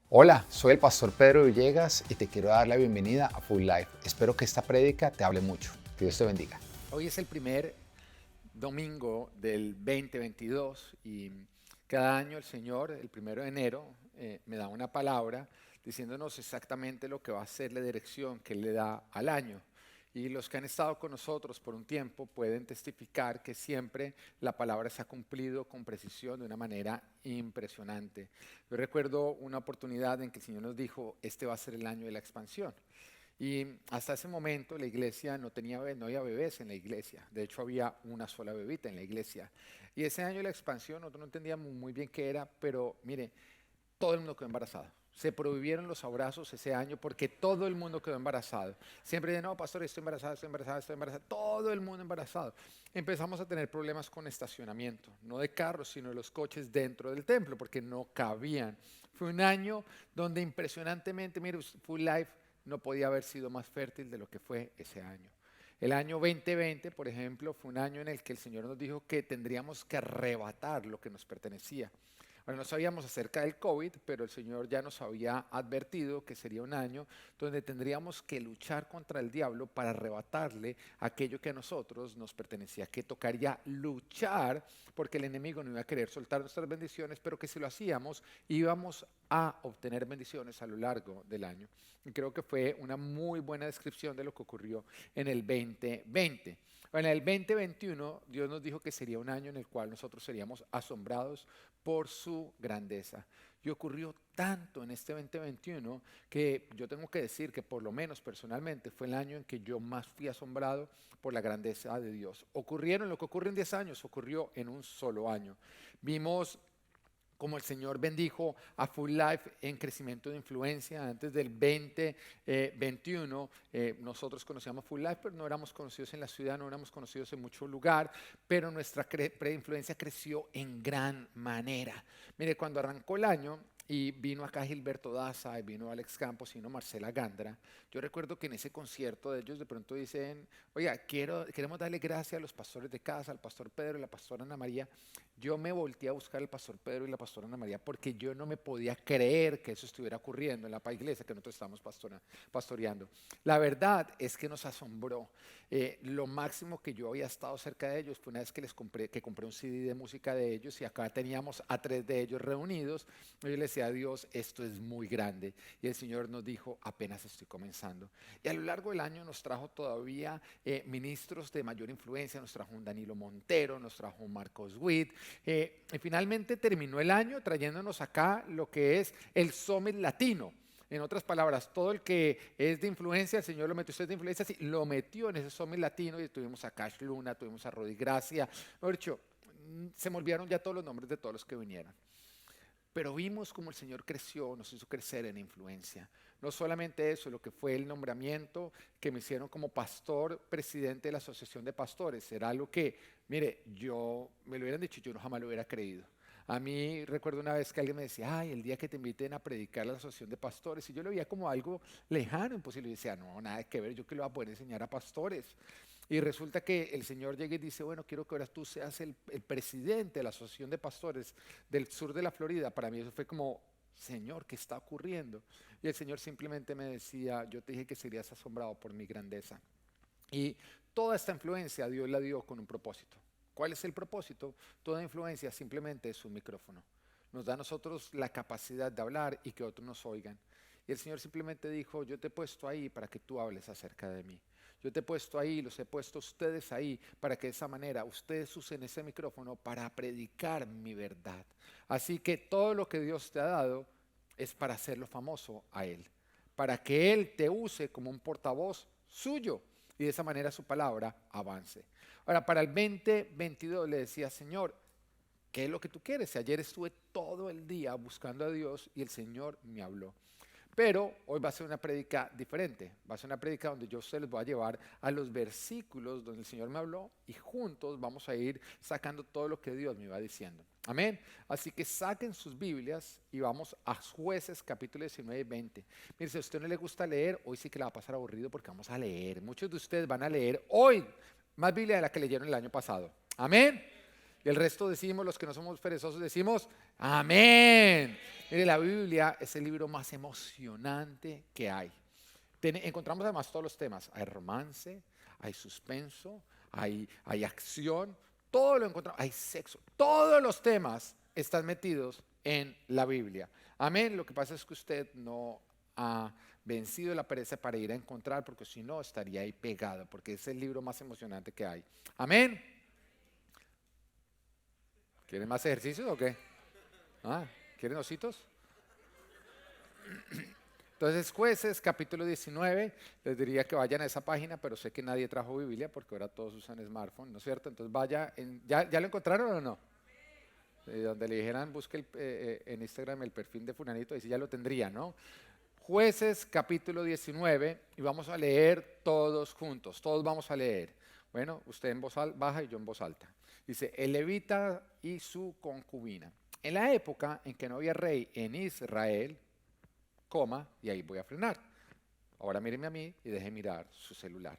Hola, soy el pastor Pedro Villegas y te quiero dar la bienvenida a Full Life. Espero que esta prédica te hable mucho. Que Dios te bendiga. Hoy es el primer domingo del 2022 y cada año el Señor, el 1 de enero, me da una palabra diciéndonos exactamente lo que va a ser la dirección que Él le da al año. Y los que han estado con nosotros por un tiempo pueden testificar que siempre la palabra se ha cumplido con precisión de una manera impresionante. Yo recuerdo una oportunidad en que el Señor nos dijo, este va a ser el año de la expansión. Y hasta ese momento la iglesia no tenía, no había bebés en la iglesia. De hecho, había una sola bebita en la iglesia. Y ese año de la expansión, nosotros no entendíamos muy bien qué era, pero mire, todo el mundo quedó embarazado. Se prohibieron los abrazos ese año porque todo el mundo quedó embarazado. Siempre dicen, no, pastor, estoy embarazada, estoy embarazada, estoy embarazada. Todo el mundo embarazado. Empezamos a tener problemas con estacionamiento, no de carros, sino de los coches dentro del templo, porque no cabían. Fue un año donde impresionantemente, mire, Full Life no podía haber sido más fértil de lo que fue ese año. El año 2020, por ejemplo, fue un año en el que el Señor nos dijo que tendríamos que arrebatar lo que nos pertenecía. Bueno, no sabíamos acerca del COVID, pero el Señor ya nos había advertido que sería un año donde tendríamos que luchar contra el diablo para arrebatarle aquello que a nosotros nos pertenecía, que tocaría luchar porque el enemigo no iba a querer soltar nuestras bendiciones, pero que si lo hacíamos íbamos a obtener bendiciones a lo largo del año. Y creo que fue una muy buena descripción de lo que ocurrió en el 2020. Bueno, en el 2021 Dios nos dijo que sería un año en el cual nosotros seríamos asombrados por su grandeza. Y ocurrió tanto en este 2021 que yo tengo que decir que por lo menos personalmente fue el año en que yo más fui asombrado por la grandeza de Dios. Ocurrieron lo que ocurre en 10 años, ocurrió en un solo año. Vimos como el Señor bendijo a Full Life en crecimiento de influencia. Antes del 2021, nosotros conocíamos Full Life, pero no éramos conocidos en la ciudad, no éramos conocidos en mucho lugar, pero nuestra influencia creció en gran manera. Mire, cuando arrancó el año y vino acá Gilberto Daza, y vino Alex Campos, y vino Marcela Gandra, yo recuerdo que en ese concierto de ellos de pronto dicen, oiga, queremos darle gracias a los pastores de casa, al pastor Pedro y la pastora Ana María. Yo me volteé a buscar al pastor Pedro y la pastora Ana María porque yo no me podía creer que eso estuviera ocurriendo en la iglesia que nosotros estábamos pastoreando. La verdad es que nos asombró. Lo máximo que yo había estado cerca de ellos fue una vez que compré un CD de música de ellos y acá teníamos a 3 de ellos reunidos. Yo le decía a Dios, esto es muy grande. Y el Señor nos dijo, apenas estoy comenzando. Y a lo largo del año nos trajo todavía ministros de mayor influencia. Nos trajo un Danilo Montero, nos trajo un Marcos Witt. Y finalmente terminó el año trayéndonos acá lo que es el Summit Latino. En otras palabras, todo el que es de influencia, el Señor lo metió, usted es de influencia, sí, lo metió en ese Summit Latino y tuvimos a Cash Luna, tuvimos a Rodi Gracia. Mejor dicho, se me olvidaron ya todos los nombres de todos los que vinieron. Pero vimos cómo el Señor creció, nos hizo crecer en influencia. No solamente eso, lo que fue el nombramiento que me hicieron como pastor, presidente de la Asociación de Pastores, era algo que, mire, yo me lo hubieran dicho, yo no jamás lo hubiera creído. A mí recuerdo una vez que alguien me decía, ay, el día que te inviten a predicar a la Asociación de Pastores, y yo lo veía como algo lejano, imposible. Y decía, no, nada que ver, yo que lo voy a poder enseñar a pastores. Y resulta que el Señor llega y dice, bueno, quiero que ahora tú seas el presidente de la Asociación de Pastores del sur de la Florida. Para mí eso fue como, Señor, ¿qué está ocurriendo? Y el Señor simplemente me decía, yo te dije que serías asombrado por mi grandeza. Y toda esta influencia Dios la dio con un propósito. ¿Cuál es el propósito? Toda influencia simplemente es un micrófono. Nos da a nosotros la capacidad de hablar y que otros nos oigan. Y el Señor simplemente dijo, yo te he puesto ahí para que tú hables acerca de mí. Yo te he puesto ahí, los he puesto ustedes ahí, para que de esa manera ustedes usen ese micrófono para predicar mi verdad. Así que todo lo que Dios te ha dado es para hacerlo famoso a Él, para que Él te use como un portavoz suyo y de esa manera su palabra avance. Ahora, para el 2022 le decía, Señor, ¿qué es lo que tú quieres? Ayer estuve todo el día buscando a Dios y el Señor me habló. Pero hoy va a ser una prédica diferente. Va a ser una prédica donde yo se les voy a llevar a los versículos donde el Señor me habló y juntos vamos a ir sacando todo lo que Dios me va diciendo. Amén. Así que saquen sus Biblias y vamos a Jueces capítulo 19 y 20. Mire, si a usted no le gusta leer, hoy sí que le va a pasar aburrido porque vamos a leer. Muchos de ustedes van a leer hoy más Biblia de la que leyeron el año pasado. Amén. Y el resto decimos, los que no somos perezosos, decimos, amén. Mire, la Biblia es el libro más emocionante que hay. Encontramos además todos los temas. Hay romance, hay suspenso, hay acción, todo lo encontramos. Hay sexo. Todos los temas están metidos en la Biblia. Amén. Lo que pasa es que usted no ha vencido la pereza para ir a encontrar, porque si no estaría ahí pegado, porque es el libro más emocionante que hay. Amén. ¿Quieren más ejercicios o qué? ¿Quieren ositos? Entonces, Jueces, capítulo 19, les diría que vayan a esa página, pero sé que nadie trajo Biblia porque ahora todos usan smartphone, ¿no es cierto? Entonces vaya, ¿ya lo encontraron o no? Donde le dijeran, busque en Instagram el perfil de fulanito, ahí sí ya lo tendría, ¿no? Jueces, capítulo 19, y vamos a leer todos juntos, todos vamos a leer. Bueno, usted en voz baja y yo en voz alta. Dice, el levita y su concubina. En la época en que no había rey en Israel, y ahí voy a frenar. Ahora míreme a mí y deje mirar su celular.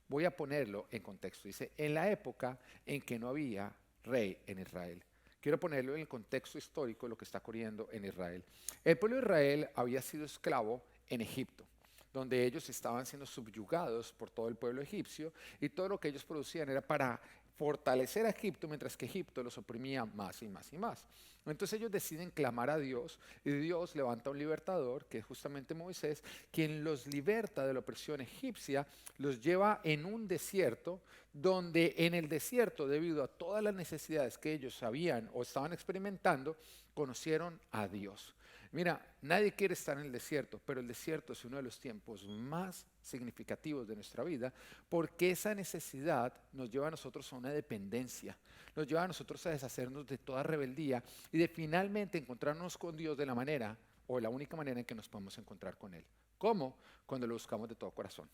Voy a ponerlo en contexto. Dice, en la época en que no había rey en Israel. Quiero ponerlo en el contexto histórico de lo que está ocurriendo en Israel. El pueblo de Israel había sido esclavo en Egipto, donde ellos estaban siendo subyugados por todo el pueblo egipcio y todo lo que ellos producían era para fortalecer a Egipto, mientras que Egipto los oprimía más y más y más. Entonces ellos deciden clamar a Dios y Dios levanta un libertador, que es justamente Moisés, quien los liberta de la opresión egipcia, los lleva en un desierto, donde en el desierto, debido a todas las necesidades que ellos sabían o estaban experimentando, conocieron a Dios. Mira, nadie quiere estar en el desierto, pero el desierto es uno de los tiempos más significativos de nuestra vida, porque esa necesidad nos lleva a nosotros a una dependencia, nos lleva a nosotros a deshacernos de toda rebeldía y de finalmente encontrarnos con Dios de la manera, o la única manera en que nos podemos encontrar con Él. ¿Cómo? Cuando lo buscamos de todo corazón.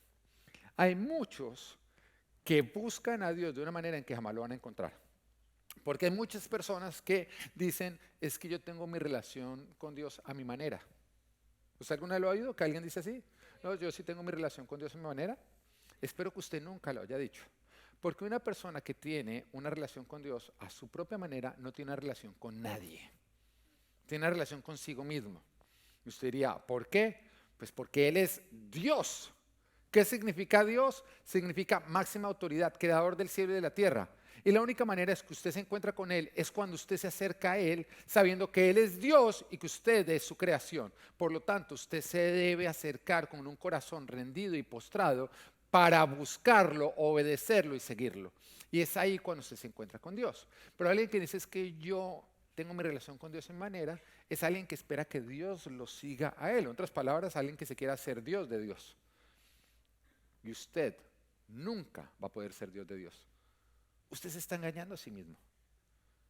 Hay muchos que buscan a Dios de una manera en que jamás lo van a encontrar. Porque hay muchas personas que dicen, es que yo tengo mi relación con Dios a mi manera. ¿Usted alguna vez lo ha oído? ¿Que alguien dice así? No, yo sí tengo mi relación con Dios a mi manera. Espero que usted nunca lo haya dicho. Porque una persona que tiene una relación con Dios a su propia manera no tiene una relación con nadie. Tiene una relación consigo mismo. Y usted diría, ¿por qué? Pues porque Él es Dios. ¿Qué significa Dios? Significa máxima autoridad, creador del cielo y de la tierra. Y la única manera es que usted se encuentra con Él es cuando usted se acerca a Él sabiendo que Él es Dios y que usted es su creación. Por lo tanto, usted se debe acercar con un corazón rendido y postrado para buscarlo, obedecerlo y seguirlo. Y es ahí cuando usted se encuentra con Dios. Pero alguien que dice es que yo tengo mi relación con Dios en manera, es alguien que espera que Dios lo siga a Él. En otras palabras, alguien que se quiera hacer Dios de Dios. Y usted nunca va a poder ser Dios de Dios. Usted se está engañando a sí mismo.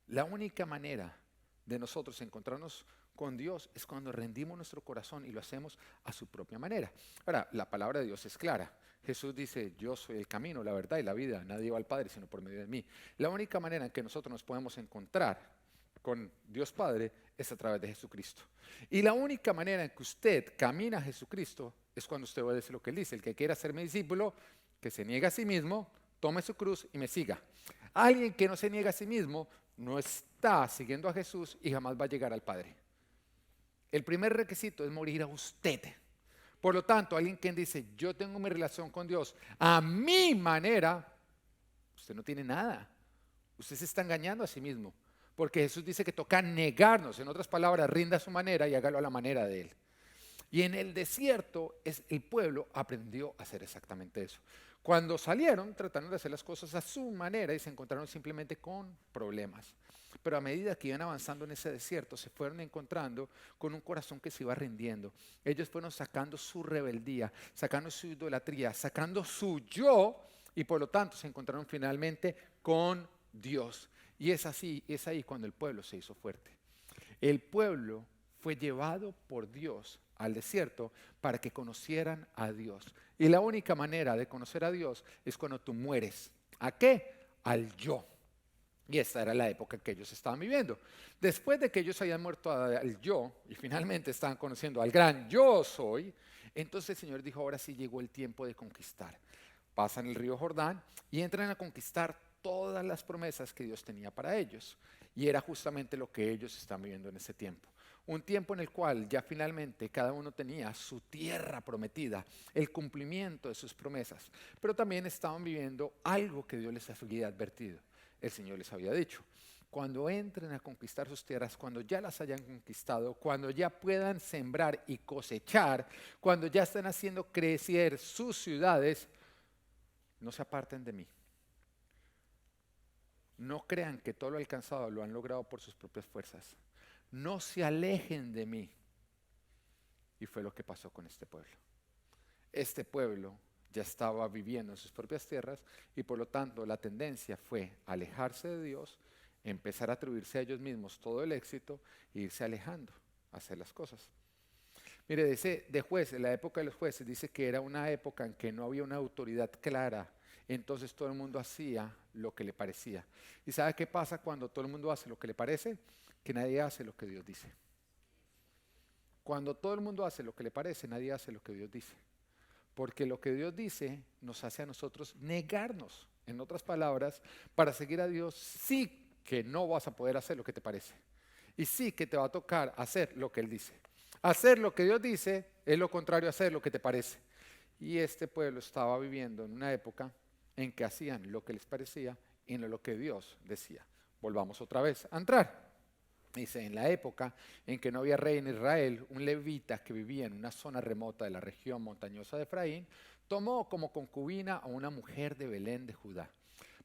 La única manera de nosotros encontrarnos con Dios es cuando rendimos nuestro corazón y lo hacemos a su propia manera. Ahora, la palabra de Dios es clara. Jesús dice, yo soy el camino, la verdad y la vida. Nadie va al Padre sino por medio de mí. La única manera en que nosotros nos podemos encontrar con Dios Padre es a través de Jesucristo. Y la única manera en que usted camina a Jesucristo es cuando usted obedece lo que Él dice. El que quiera ser mi discípulo, que se niegue a sí mismo, tome su cruz y me siga. Alguien que no se niega a sí mismo no está siguiendo a Jesús y jamás va a llegar al Padre. El primer requisito es morir a usted. Por lo tanto, alguien que dice, yo tengo mi relación con Dios a mi manera, usted no tiene nada. Usted se está engañando a sí mismo. Porque Jesús dice que toca negarnos. En otras palabras, rinda a su manera y hágalo a la manera de Él. Y en el desierto el pueblo aprendió a hacer exactamente eso. Cuando salieron, trataron de hacer las cosas a su manera y se encontraron simplemente con problemas. Pero a medida que iban avanzando en ese desierto, se fueron encontrando con un corazón que se iba rindiendo. Ellos fueron sacando su rebeldía, sacando su idolatría, sacando su yo, y por lo tanto se encontraron finalmente con Dios. Y es ahí cuando el pueblo se hizo fuerte. El pueblo fue llevado por Dios al desierto para que conocieran a Dios. Y la única manera de conocer a Dios es cuando tú mueres. ¿A qué? Al yo. Y esta era la época que ellos estaban viviendo. Después de que ellos habían muerto al yo y finalmente estaban conociendo al gran yo soy, entonces el Señor dijo, ahora sí llegó el tiempo de conquistar. Pasan el río Jordán y entran a conquistar todas las promesas que Dios tenía para ellos. Y era justamente lo que ellos están viviendo en ese tiempo. Un tiempo en el cual ya finalmente cada uno tenía su tierra prometida, el cumplimiento de sus promesas, pero también estaban viviendo algo que Dios les había advertido. El Señor les había dicho: cuando entren a conquistar sus tierras, cuando ya las hayan conquistado, cuando ya puedan sembrar y cosechar, cuando ya estén haciendo crecer sus ciudades, no se aparten de mí. No crean que todo lo alcanzado lo han logrado por sus propias fuerzas. No se alejen de mí. Y fue lo que pasó con este pueblo. Este pueblo ya estaba viviendo en sus propias tierras y por lo tanto la tendencia fue alejarse de Dios, empezar a atribuirse a ellos mismos todo el éxito e irse alejando a hacer las cosas. Mire, dice de jueces, la época de los jueces, dice que era una época en que no había una autoridad clara, entonces todo el mundo hacía lo que le parecía. ¿Y sabe qué pasa cuando todo el mundo hace lo que le parece? Que nadie hace lo que Dios dice. Cuando todo el mundo hace lo que le parece, nadie hace lo que Dios dice. Porque lo que Dios dice nos hace a nosotros negarnos. En otras palabras, para seguir a Dios sí que no vas a poder hacer lo que te parece. Y sí que te va a tocar hacer lo que Él dice. Hacer lo que Dios dice es lo contrario a hacer lo que te parece. Y este pueblo estaba viviendo en una época en que hacían lo que les parecía y no lo que Dios decía. Volvamos otra vez a entrar. Dice, en la época en que no había rey en Israel, un levita que vivía en una zona remota de la región montañosa de Efraín, tomó como concubina a una mujer de Belén de Judá.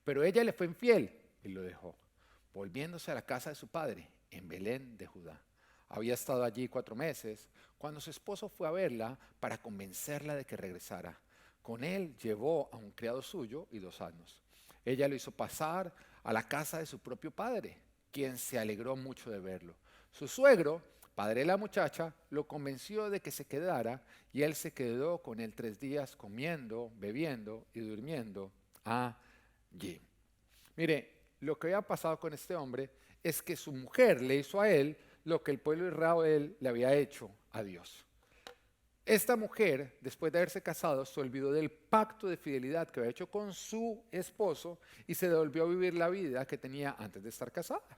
Pero ella le fue infiel y lo dejó, volviéndose a la casa de su padre, en Belén de Judá. Había estado allí 4 meses, cuando su esposo fue a verla para convencerla de que regresara. Con él llevó a un criado suyo y 2 asnos. Ella lo hizo pasar a la casa de su propio padre, quien se alegró mucho de verlo. Su suegro, padre de la muchacha, lo convenció de que se quedara y él se quedó con él 3 días comiendo, bebiendo y durmiendo allí. Mire, lo que había pasado con este hombre es que su mujer le hizo a él lo que el pueblo de Israel le había hecho a Dios. Esta mujer, después de haberse casado, se olvidó del pacto de fidelidad que había hecho con su esposo y se devolvió a vivir la vida que tenía antes de estar casada.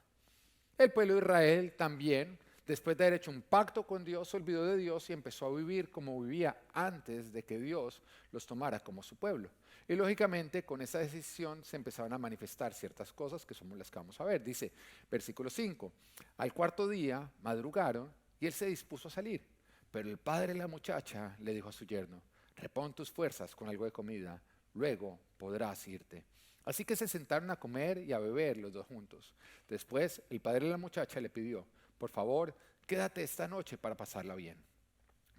El pueblo de Israel también, después de haber hecho un pacto con Dios, se olvidó de Dios y empezó a vivir como vivía antes de que Dios los tomara como su pueblo. Y lógicamente con esa decisión se empezaron a manifestar ciertas cosas que somos las que vamos a ver. Dice, versículo 5, al 4.º día madrugaron y él se dispuso a salir. Pero el padre de la muchacha le dijo a su yerno, repon tus fuerzas con algo de comida, luego podrás irte. Así que se sentaron a comer y a beber los 2 juntos. Después el padre de la muchacha le pidió, por favor, quédate esta noche para pasarla bien.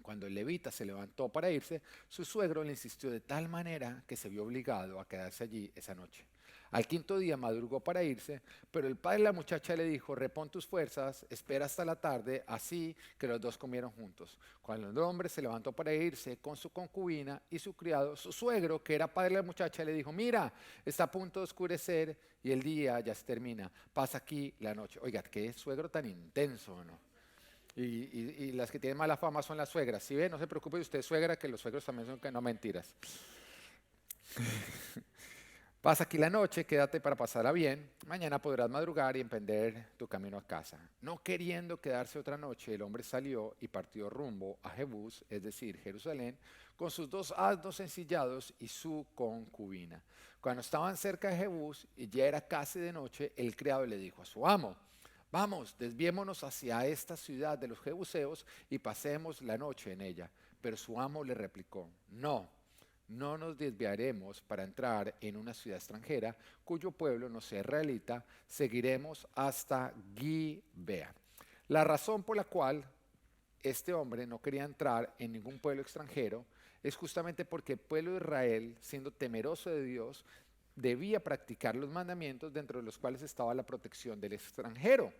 Cuando el levita se levantó para irse, su suegro le insistió de tal manera que se vio obligado a quedarse allí esa noche. Al 5.º día madrugó para irse, pero el padre de la muchacha le dijo, repon tus fuerzas, espera hasta la tarde, así que los 2 comieron juntos. Cuando el hombre se levantó para irse con su concubina y su criado, su suegro, que era padre de la muchacha, le dijo, mira, está a punto de oscurecer y el día ya se termina, pasa aquí la noche. Oiga, qué suegro tan intenso, ¿no? Y las que tienen mala fama son las suegras. ¿Sí ve? No se preocupe usted, suegra, que los suegros también son que no mentiras. Pasa aquí la noche, quédate para pasarla bien. Mañana podrás madrugar y emprender tu camino a casa. No queriendo quedarse otra noche, el hombre salió y partió rumbo a Jebús, es decir, Jerusalén, con sus 2 asnos ensillados y su concubina. Cuando estaban cerca de Jebús y ya era casi de noche, el criado le dijo a su amo, vamos, desviémonos hacia esta ciudad de los jebuseos y pasemos la noche en ella. Pero su amo le replicó, no nos desviaremos para entrar en una ciudad extranjera cuyo pueblo no sea israelita, seguiremos hasta Gibea. La razón por la cual este hombre no quería entrar en ningún pueblo extranjero es justamente porque el pueblo de Israel, siendo temeroso de Dios, debía practicar los mandamientos dentro de los cuales estaba la protección del extranjero.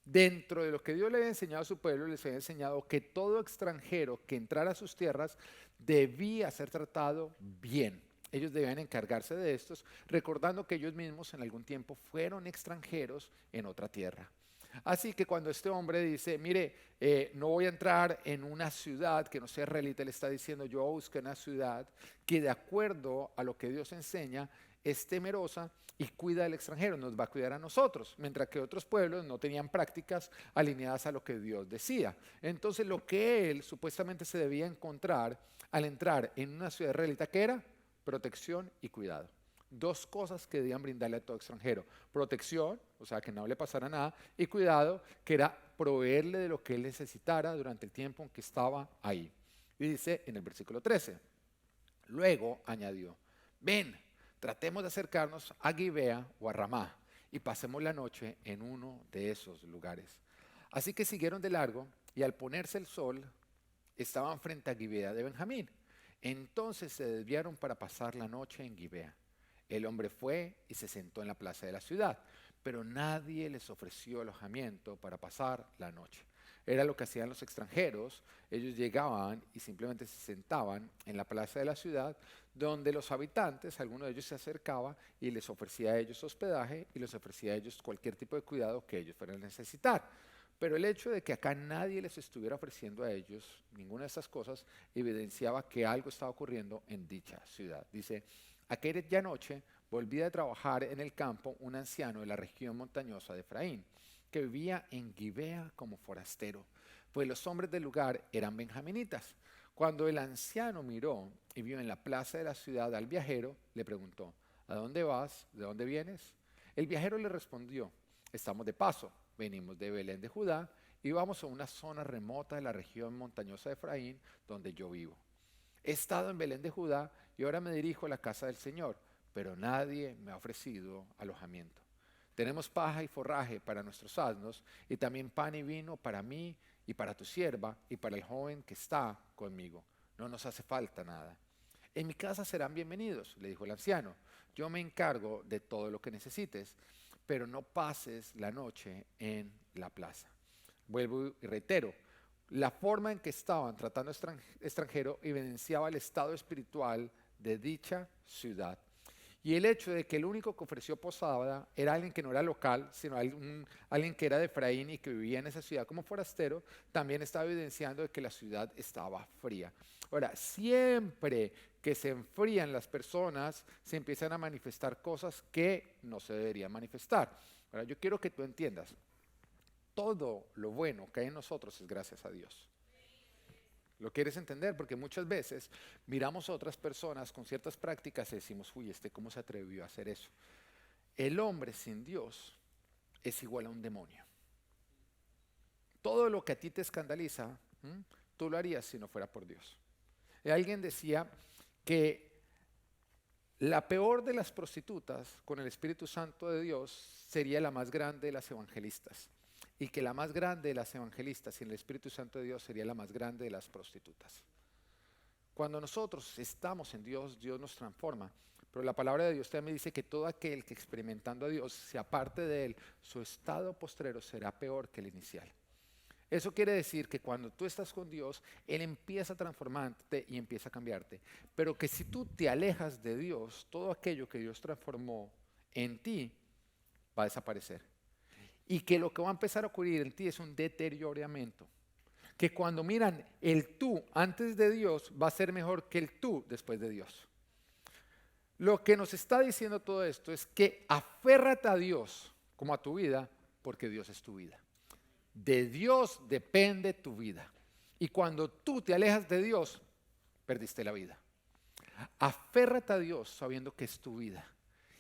Dentro de lo que Dios le había enseñado a su pueblo, les había enseñado que todo extranjero que entrara a sus tierras debía ser tratado bien. Ellos debían encargarse de estos, recordando que ellos mismos en algún tiempo fueron extranjeros en otra tierra. Así que cuando este hombre dice, mire, no voy a entrar en una ciudad que no sea israelita, le está diciendo, yo busco una ciudad que de acuerdo a lo que Dios enseña, es temerosa y cuida del extranjero, nos va a cuidar a nosotros, mientras que otros pueblos no tenían prácticas alineadas a lo que Dios decía. Entonces lo que él supuestamente se debía encontrar al entrar en una ciudad israelita, ¿qué era? Protección y cuidado. Dos cosas que debían brindarle a todo extranjero: protección, o sea, que no le pasara nada, y cuidado, que era proveerle de lo que él necesitara durante el tiempo en que estaba ahí. Y dice en el versículo 13, luego añadió, ven, tratemos de acercarnos a Gibea o a Ramá y pasemos la noche en uno de esos lugares. Así que siguieron de largo y al ponerse el sol estaban frente a Gibea de Benjamín. Entonces se desviaron para pasar la noche en Gibea. El hombre fue y se sentó en la plaza de la ciudad, pero nadie les ofreció alojamiento para pasar la noche. Era lo que hacían los extranjeros. Ellos llegaban y simplemente se sentaban en la plaza de la ciudad, donde los habitantes, alguno de ellos se acercaba y les ofrecía a ellos hospedaje y les ofrecía a ellos cualquier tipo de cuidado que ellos fueran a necesitar. Pero el hecho de que acá nadie les estuviera ofreciendo a ellos ninguna de estas cosas evidenciaba que algo estaba ocurriendo en dicha ciudad. Dice, aquella noche volvía de trabajar en el campo un anciano de la región montañosa de Efraín, que vivía en Gibea como forastero, pues los hombres del lugar eran benjaminitas. Cuando el anciano miró y vio en la plaza de la ciudad al viajero, le preguntó, ¿a dónde vas? ¿De dónde vienes? El viajero le respondió, estamos de paso, venimos de Belén de Judá y vamos a una zona remota de la región montañosa de Efraín, donde yo vivo. He estado en Belén de Judá y ahora me dirijo a la casa del Señor, pero nadie me ha ofrecido alojamiento. Tenemos paja y forraje para nuestros asnos y también pan y vino para mí y para tu sierva y para el joven que está conmigo. No nos hace falta nada. En mi casa serán bienvenidos, le dijo el anciano. Yo me encargo de todo lo que necesites, pero no pases la noche en la plaza. Vuelvo y reitero, la forma en que estaban tratando extranjero evidenciaba el estado espiritual de dicha ciudad. Y el hecho de que el único que ofreció posada era alguien que no era local, sino alguien que era de Efraín y que vivía en esa ciudad como forastero, también estaba evidenciando de que la ciudad estaba fría. Ahora, siempre que se enfrían las personas, se empiezan a manifestar cosas que no se deberían manifestar. Ahora, yo quiero que tú entiendas, todo lo bueno que hay en nosotros es gracias a Dios. ¿Lo quieres entender? Porque muchas veces miramos a otras personas con ciertas prácticas y decimos, uy, ¿cómo se atrevió a hacer eso? El hombre sin Dios es igual a un demonio. Todo lo que a ti te escandaliza, tú lo harías si no fuera por Dios. Alguien decía que la peor de las prostitutas con el Espíritu Santo de Dios sería la más grande de las evangelistas. Y que la más grande de las evangelistas sin el Espíritu Santo de Dios sería la más grande de las prostitutas. Cuando nosotros estamos en Dios, Dios nos transforma. Pero la palabra de Dios también dice que todo aquel que experimentando a Dios se aparte de Él, su estado postrero será peor que el inicial. Eso quiere decir que cuando tú estás con Dios, Él empieza a transformarte y empieza a cambiarte. Pero que si tú te alejas de Dios, todo aquello que Dios transformó en ti va a desaparecer. Y que lo que va a empezar a ocurrir en ti es un deterioramiento. Que cuando miran el tú antes de Dios va a ser mejor que el tú después de Dios. Lo que nos está diciendo todo esto es que aférrate a Dios como a tu vida, porque Dios es tu vida. De Dios depende tu vida. Y cuando tú te alejas de Dios, perdiste la vida. Aférrate a Dios sabiendo que es tu vida.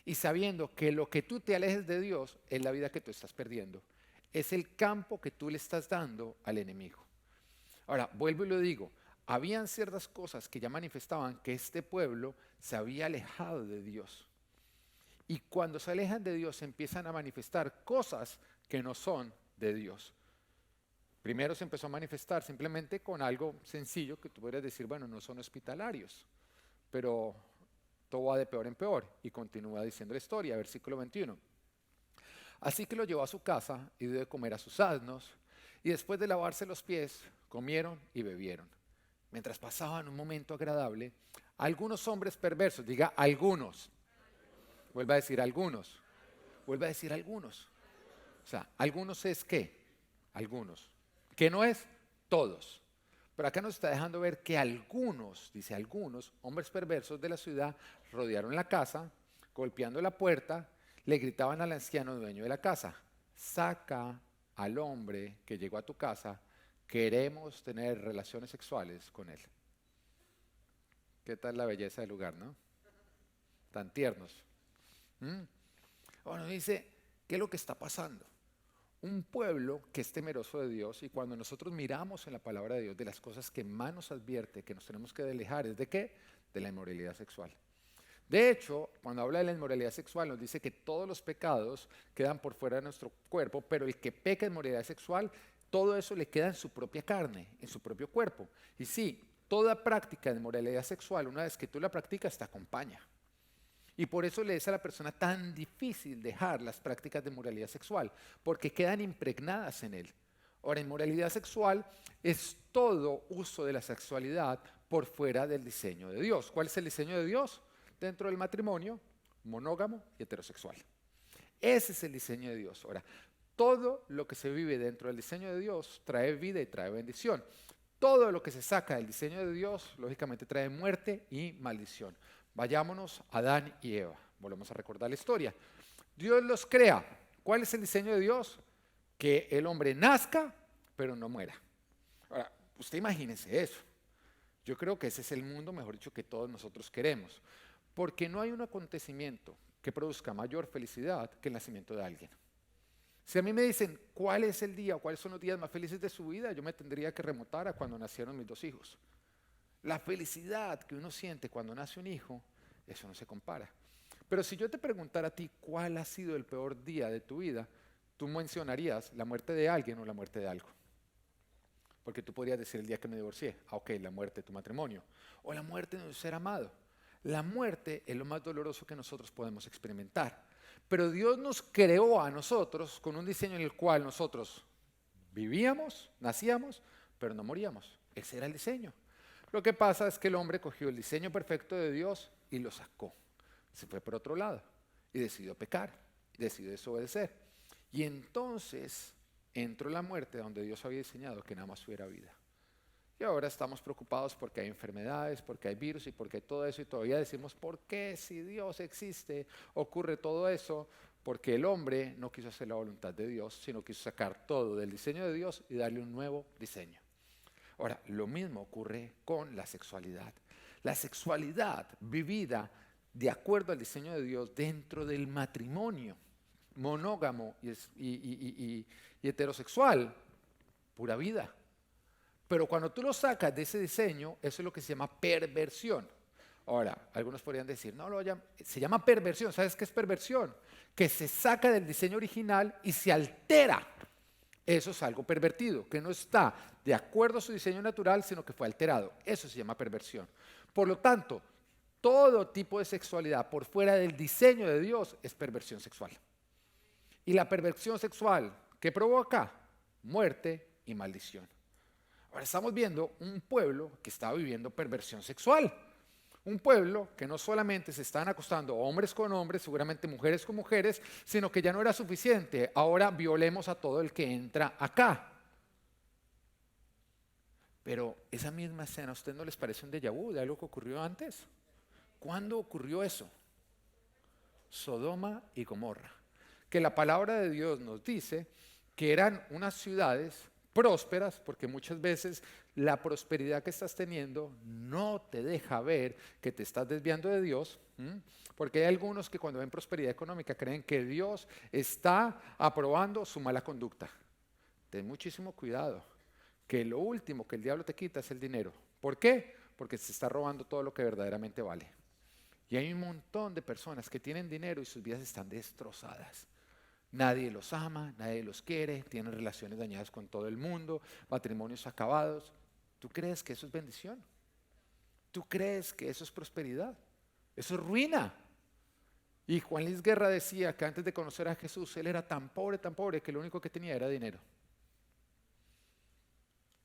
Y sabiendo que lo que tú te alejes de Dios es la vida que tú estás perdiendo. Es el campo que tú le estás dando al enemigo. Ahora, vuelvo y lo digo. Habían ciertas cosas que ya manifestaban que este pueblo se había alejado de Dios. Y cuando se alejan de Dios empiezan a manifestar cosas que no son de Dios. Primero se empezó a manifestar simplemente con algo sencillo que tú podrías decir, bueno, no son hospitalarios, pero todo va de peor en peor. Y continúa diciendo la historia, versículo 21. Así que lo llevó a su casa y dio de comer a sus asnos, y después de lavarse los pies, comieron y bebieron. Mientras pasaban un momento agradable, algunos hombres perversos, diga algunos, vuelva a decir algunos, vuelva a decir algunos. O sea, algunos es ¿qué? Algunos. ¿Qué no es? Todos. Pero acá nos está dejando ver que algunos, dice algunos, hombres perversos de la ciudad rodearon la casa, golpeando la puerta, le gritaban al anciano dueño de la casa: saca al hombre que llegó a tu casa, queremos tener relaciones sexuales con él. ¿Qué tal la belleza del lugar, no? Tan tiernos. ¿Mm? Bueno, dice, ¿qué es lo que está pasando? Un pueblo que es temeroso de Dios, y cuando nosotros miramos en la palabra de Dios, de las cosas que más nos advierte que nos tenemos que alejar, ¿es de qué? De la inmoralidad sexual. De hecho, cuando habla de la inmoralidad sexual, nos dice que todos los pecados quedan por fuera de nuestro cuerpo, pero el que peca en inmoralidad sexual, todo eso le queda en su propia carne, en su propio cuerpo. Y sí, toda práctica de inmoralidad sexual, una vez que tú la practicas, te acompaña. Y por eso le es a la persona tan difícil dejar las prácticas de inmoralidad sexual, porque quedan impregnadas en él. Ahora, inmoralidad sexual es todo uso de la sexualidad por fuera del diseño de Dios. ¿Cuál es el diseño de Dios? Dentro del matrimonio, monógamo y heterosexual. Ese es el diseño de Dios. Ahora, todo lo que se vive dentro del diseño de Dios trae vida y trae bendición. Todo lo que se saca del diseño de Dios, lógicamente, trae muerte y maldición. Vayámonos a Adán y Eva. Volvemos a recordar la historia. Dios los crea. ¿Cuál es el diseño de Dios? Que el hombre nazca, pero no muera. Ahora, usted imagínese eso. Yo creo que ese es el mundo, mejor dicho, que todos nosotros queremos. Porque no hay un acontecimiento que produzca mayor felicidad que el nacimiento de alguien. Si a mí me dicen cuál es el día o cuáles son los días más felices de su vida, yo me tendría que remontar a cuando nacieron mis 2 hijos. La felicidad que uno siente cuando nace un hijo, eso no se compara. Pero si yo te preguntara a ti cuál ha sido el peor día de tu vida, tú mencionarías la muerte de alguien o la muerte de algo. Porque tú podrías decir el día que me divorcié, ok, la muerte de tu matrimonio, o la muerte de un ser amado. La muerte es lo más doloroso que nosotros podemos experimentar. Pero Dios nos creó a nosotros con un diseño en el cual nosotros vivíamos, nacíamos, pero no moríamos. Ese era el diseño. Lo que pasa es que el hombre cogió el diseño perfecto de Dios y lo sacó. Se fue por otro lado y decidió pecar, y decidió desobedecer. Y entonces entró la muerte donde Dios había diseñado que nada más hubiera vida. Y ahora estamos preocupados porque hay enfermedades, porque hay virus y porque hay todo eso, y todavía decimos, ¿por qué si Dios existe ocurre todo eso? Porque el hombre no quiso hacer la voluntad de Dios, sino quiso sacar todo del diseño de Dios y darle un nuevo diseño. Ahora, lo mismo ocurre con la sexualidad. La sexualidad vivida de acuerdo al diseño de Dios dentro del matrimonio, monógamo y heterosexual, pura vida. Pero cuando tú lo sacas de ese diseño, eso es lo que se llama perversión. Ahora, algunos podrían decir, no, se llama perversión. ¿Sabes qué es perversión? Que se saca del diseño original y se altera. Eso es algo pervertido, que no está de acuerdo a su diseño natural, sino que fue alterado. Eso se llama perversión. Por lo tanto, todo tipo de sexualidad por fuera del diseño de Dios es perversión sexual. Y la perversión sexual, ¿qué provoca? Muerte y maldición. Ahora estamos viendo un pueblo que está viviendo perversión sexual. Un pueblo que no solamente se están acostando hombres con hombres, seguramente mujeres con mujeres, sino que ya no era suficiente. Ahora violemos a todo el que entra acá. Pero esa misma escena, ¿a usted no les parece un déjà vu de algo que ocurrió antes? ¿Cuándo ocurrió eso? Sodoma y Gomorra. Que la palabra de Dios nos dice que eran unas ciudades prósperas, porque muchas veces la prosperidad que estás teniendo no te deja ver que te estás desviando de Dios, porque hay algunos que cuando ven prosperidad económica creen que Dios está aprobando su mala conducta. Ten muchísimo cuidado, que lo último que el diablo te quita es el dinero. ¿Por qué? Porque se está robando todo lo que verdaderamente vale. Y hay un montón de personas que tienen dinero y sus vidas están destrozadas. Nadie los ama, nadie los quiere, tienen relaciones dañadas con todo el mundo, matrimonios acabados. ¿Tú crees que eso es bendición? ¿Tú crees que eso es prosperidad? Eso es ruina. Y Juan Luis Guerra decía que antes de conocer a Jesús, él era tan pobre que lo único que tenía era dinero.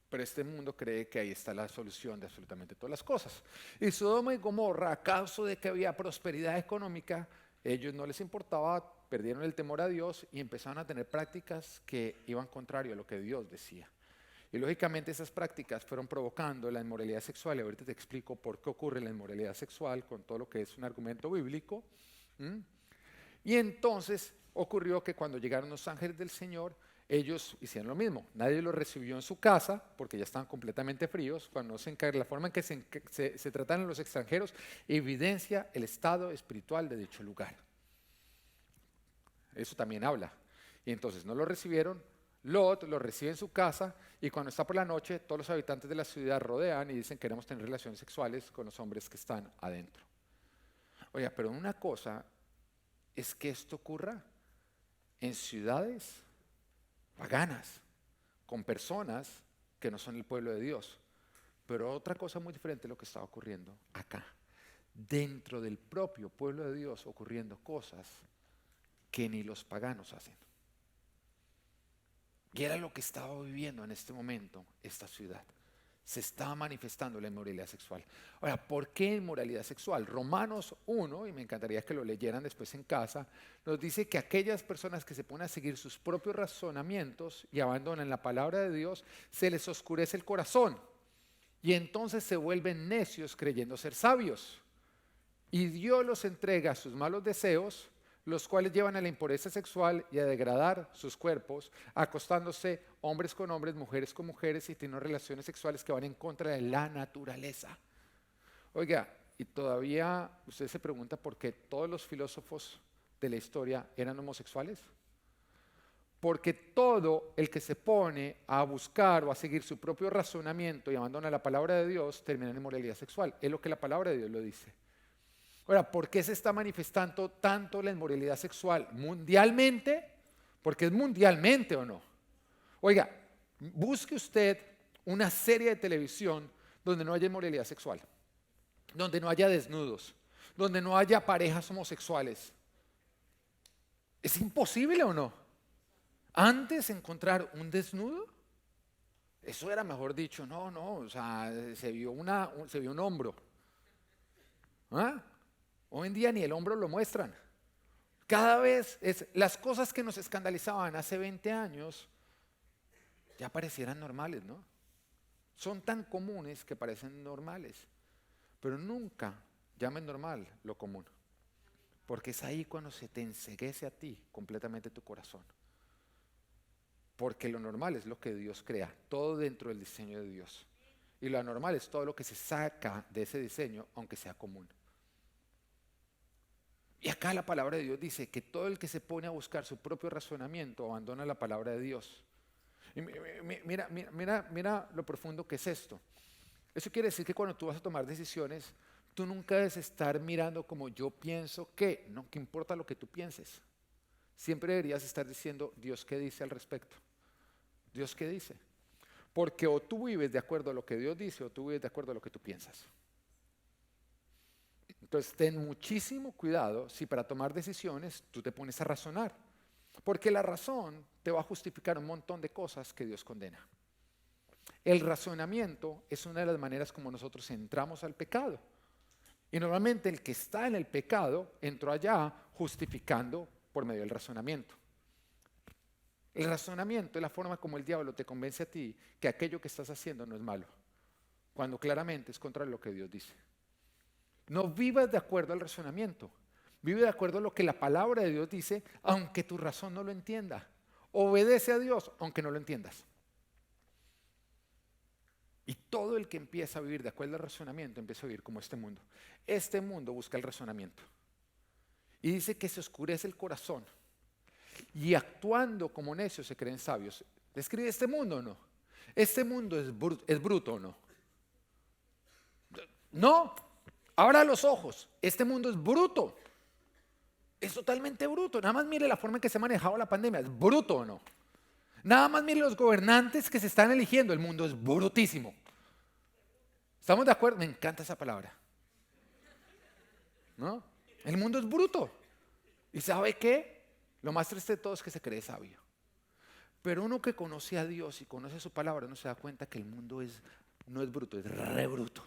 Pero este mundo cree que ahí está la solución de absolutamente todas las cosas. Y Sodoma y Gomorra, a causa de que había prosperidad económica, ellos no les importaba, perdieron el temor a Dios y empezaron a tener prácticas que iban contrario a lo que Dios decía. Y lógicamente esas prácticas fueron provocando la inmoralidad sexual. Y ahorita te explico por qué ocurre la inmoralidad sexual con todo lo que es un argumento bíblico. ¿Mm? Y entonces ocurrió que cuando llegaron los ángeles del Señor, ellos hicieron lo mismo. Nadie los recibió en su casa porque ya estaban completamente fríos. Cuando la forma en que se tratan a los extranjeros evidencia el estado espiritual de dicho lugar. Eso también habla. Y entonces no lo recibieron. Lot lo recibe en su casa y cuando está por la noche, todos los habitantes de la ciudad rodean y dicen queremos tener relaciones sexuales con los hombres que están adentro. Oiga, pero una cosa es que esto ocurra en ciudades paganas, con personas que no son el pueblo de Dios. Pero otra cosa muy diferente es lo que está ocurriendo acá, dentro del propio pueblo de Dios, ocurriendo cosas que ni los paganos hacen. Y era lo que estaba viviendo en este momento esta ciudad. Se estaba manifestando la inmoralidad sexual. Ahora, ¿por qué inmoralidad sexual? Romanos 1, y me encantaría que lo leyeran después en casa, nos dice que aquellas personas que se ponen a seguir sus propios razonamientos y abandonan la palabra de Dios, se les oscurece el corazón y entonces se vuelven necios creyendo ser sabios. Y Dios los entrega a sus malos deseos, los cuales llevan a la impureza sexual y a degradar sus cuerpos, acostándose hombres con hombres, mujeres con mujeres y teniendo relaciones sexuales que van en contra de la naturaleza. Oiga, y todavía usted se pregunta por qué todos los filósofos de la historia eran homosexuales. Porque todo el que se pone a buscar o a seguir su propio razonamiento y abandona la palabra de Dios termina en inmoralidad sexual. Es lo que la palabra de Dios lo dice. Ahora, ¿por qué se está manifestando tanto la inmoralidad sexual mundialmente? Porque es mundialmente o no. Oiga, busque usted una serie de televisión donde no haya inmoralidad sexual, donde no haya desnudos, donde no haya parejas homosexuales. ¿Es imposible o no? Antes encontrar un desnudo, eso era mejor dicho, no, o sea, se vio un hombro. ¿Ah? Hoy en día ni el hombro lo muestran. Cada vez las cosas que nos escandalizaban hace 20 años ya parecieran normales, ¿no? Son tan comunes que parecen normales, pero nunca llamen normal lo común, porque es ahí cuando se te enceguece a ti completamente tu corazón. Porque lo normal es lo que Dios crea, todo dentro del diseño de Dios. Y lo anormal es todo lo que se saca de ese diseño, aunque sea común. Y acá la palabra de Dios dice que todo el que se pone a buscar su propio razonamiento abandona la palabra de Dios. Y mira lo profundo que es esto. Eso quiere decir que cuando tú vas a tomar decisiones, tú nunca debes estar mirando como yo pienso que, no, que importa lo que tú pienses. Siempre deberías estar diciendo, Dios, ¿qué dice al respecto? Dios, ¿qué dice? Porque o tú vives de acuerdo a lo que Dios dice o tú vives de acuerdo a lo que tú piensas. Entonces, ten muchísimo cuidado si para tomar decisiones tú te pones a razonar. Porque la razón te va a justificar un montón de cosas que Dios condena. El razonamiento es una de las maneras como nosotros entramos al pecado. Y normalmente el que está en el pecado entró allá justificando por medio del razonamiento. El razonamiento es la forma como el diablo te convence a ti que aquello que estás haciendo no es malo, cuando claramente es contra lo que Dios dice. No vivas de acuerdo al razonamiento, vive de acuerdo a lo que la palabra de Dios dice, aunque tu razón no lo entienda. Obedece a Dios, aunque no lo entiendas. Y todo el que empieza a vivir de acuerdo al razonamiento empieza a vivir como este mundo. Este mundo busca el razonamiento. Y dice que se oscurece el corazón. Y actuando como necios se creen sabios. ¿Describe este mundo o no? ¿Este mundo es bruto o no? No. Abra los ojos. Este mundo es bruto. Es totalmente bruto. Nada más mire la forma en que se ha manejado la pandemia. ¿Es bruto o no? Nada más mire los gobernantes que se están eligiendo. El mundo es brutísimo. ¿Estamos de acuerdo? Me encanta esa palabra. ¿No? El mundo es bruto. ¿Y sabe qué? Lo más triste de todo es que se cree sabio. Pero uno que conoce a Dios y conoce su palabra, uno se da cuenta que el mundo no es bruto, es re bruto.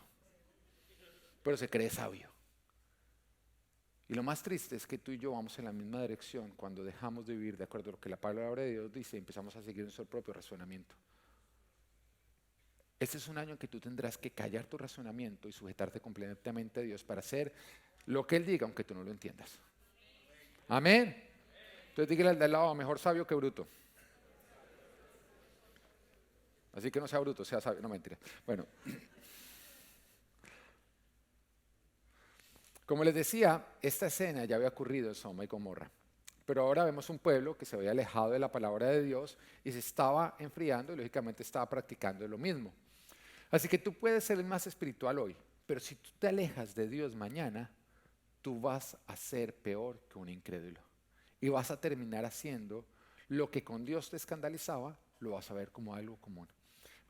Pero se cree sabio. Y lo más triste es que tú y yo vamos en la misma dirección cuando dejamos de vivir de acuerdo a lo que la palabra de Dios dice y empezamos a seguir nuestro propio razonamiento. Este es un año en que tú tendrás que callar tu razonamiento y sujetarte completamente a Dios para hacer lo que Él diga, aunque tú no lo entiendas. Amén. Entonces dígale al de al lado, mejor sabio que bruto. Así que no sea bruto, sea sabio. No, mentira. Bueno, como les decía, esta escena ya había ocurrido en Sodoma y Gomorra. Pero ahora vemos un pueblo que se había alejado de la palabra de Dios y se estaba enfriando y lógicamente estaba practicando lo mismo. Así que tú puedes ser el más espiritual hoy, pero si tú te alejas de Dios mañana, tú vas a ser peor que un incrédulo. Y vas a terminar haciendo lo que con Dios te escandalizaba, lo vas a ver como algo común.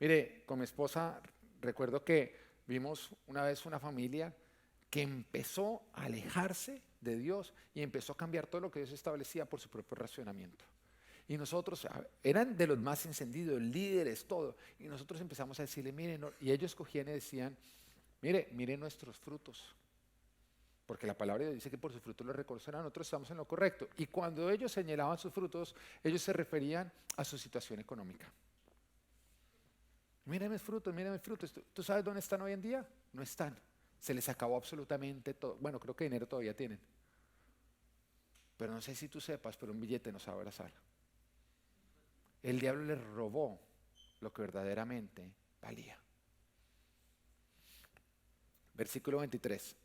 Mire, con mi esposa recuerdo que vimos una vez una familia que empezó a alejarse de Dios y empezó a cambiar todo lo que Dios establecía por su propio racionamiento. Y nosotros, eran de los más encendidos, líderes, todo. Y nosotros empezamos a decirle, miren, y ellos cogían y decían, miren nuestros frutos. Porque la palabra de Dios dice que por sus frutos los reconocerán, nosotros estamos en lo correcto. Y cuando ellos señalaban sus frutos, ellos se referían a su situación económica. Miren mis frutos, miren mis frutos. ¿Tú sabes dónde están hoy en día? No están. Se les acabó absolutamente todo. Bueno, creo que dinero todavía tienen. Pero no sé si tú sepas, pero un billete no sabe abrazar. El diablo les robó lo que verdaderamente valía. Versículo 23.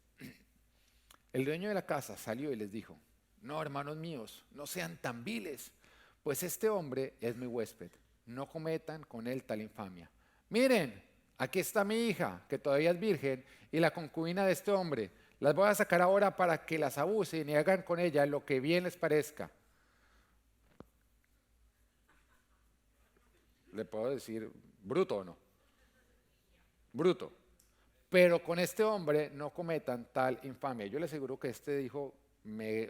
El dueño de la casa salió y les dijo, no, hermanos míos, no sean tan viles, pues este hombre es mi huésped. No cometan con él tal infamia. Miren, aquí está mi hija, que todavía es virgen, y la concubina de este hombre. Las voy a sacar ahora para que las abusen y hagan con ella lo que bien les parezca. ¿Le puedo decir bruto o no? Bruto. Pero con este hombre no cometan tal infamia. Yo le aseguro que este dijo,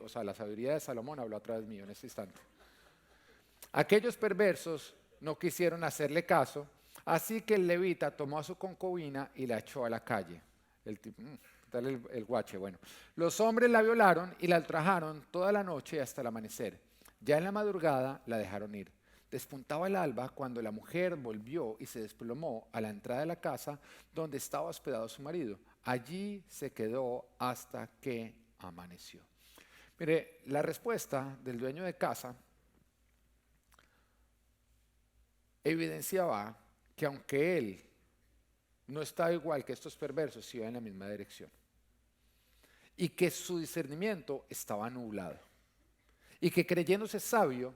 o sea, la sabiduría de Salomón habló a través mío en este instante. Aquellos perversos no quisieron hacerle caso, así que el levita tomó a su concubina y la echó a la calle. El guache, bueno. Los hombres la violaron y la ultrajaron toda la noche hasta el amanecer. Ya en la madrugada la dejaron ir. Despuntaba el alba cuando la mujer volvió y se desplomó a la entrada de la casa donde estaba hospedado su marido. Allí se quedó hasta que amaneció. Mire, la respuesta del dueño de casa evidenciaba que aunque él no estaba igual que estos perversos, iba en la misma dirección. Y que su discernimiento estaba nublado. Y que creyéndose sabio,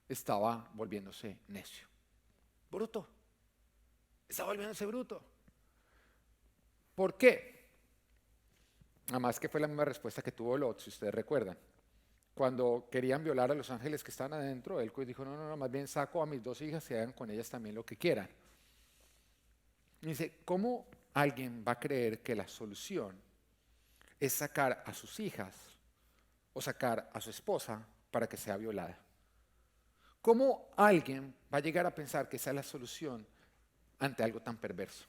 estaba volviéndose necio. Bruto. Estaba volviéndose bruto. ¿Por qué? Además que fue la misma respuesta que tuvo Lot, si ustedes recuerdan. Cuando querían violar a los ángeles que estaban adentro, él dijo, no, más bien saco a mis dos hijas y hagan con ellas también lo que quieran. Y dice, ¿cómo alguien va a creer que la solución es sacar a sus hijas o sacar a su esposa para que sea violada? ¿Cómo alguien va a llegar a pensar que esa es la solución ante algo tan perverso?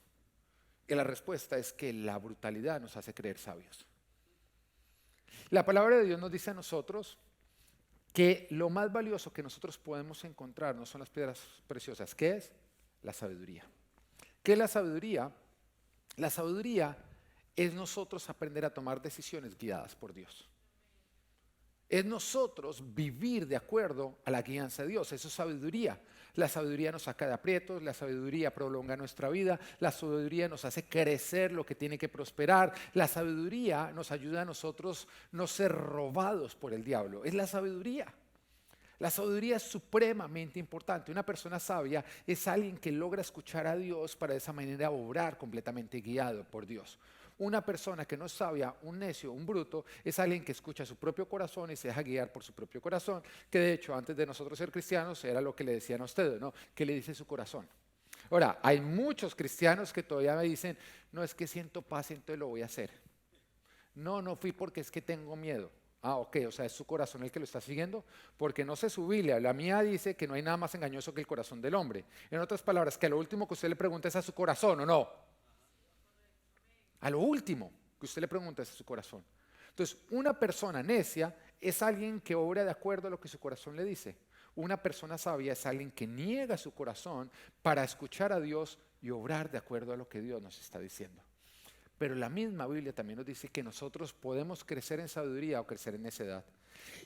Y la respuesta es que la brutalidad nos hace creer sabios. La palabra de Dios nos dice a nosotros que lo más valioso que nosotros podemos encontrar no son las piedras preciosas. ¿Qué es? La sabiduría. ¿Qué es la sabiduría? La sabiduría es nosotros aprender a tomar decisiones guiadas por Dios. Es nosotros vivir de acuerdo a la guianza de Dios. Eso es sabiduría. La sabiduría nos saca de aprietos, la sabiduría prolonga nuestra vida, la sabiduría nos hace crecer lo que tiene que prosperar, la sabiduría nos ayuda a nosotros no ser robados por el diablo. Es la sabiduría. La sabiduría es supremamente importante. Una persona sabia es alguien que logra escuchar a Dios para de esa manera obrar completamente guiado por Dios. Una persona que no es sabia, un necio, un bruto, es alguien que escucha su propio corazón y se deja guiar por su propio corazón, que de hecho antes de nosotros ser cristianos era lo que le decían a ustedes, ¿no? ¿Qué le dice su corazón? Ahora, hay muchos cristianos que todavía me dicen, no es que siento paz, entonces lo voy a hacer. No fui porque es que tengo miedo. Ah, ok, o sea, es su corazón el que lo está siguiendo, porque no sé su Biblia, la mía dice que no hay nada más engañoso que el corazón del hombre. En otras palabras, que lo último que usted le pregunta es a su corazón, ¿o no? A lo último que usted le pregunta es a su corazón. Entonces, una persona necia es alguien que obra de acuerdo a lo que su corazón le dice. Una persona sabia es alguien que niega su corazón para escuchar a Dios y obrar de acuerdo a lo que Dios nos está diciendo. Pero la misma Biblia también nos dice que nosotros podemos crecer en sabiduría o crecer en necedad.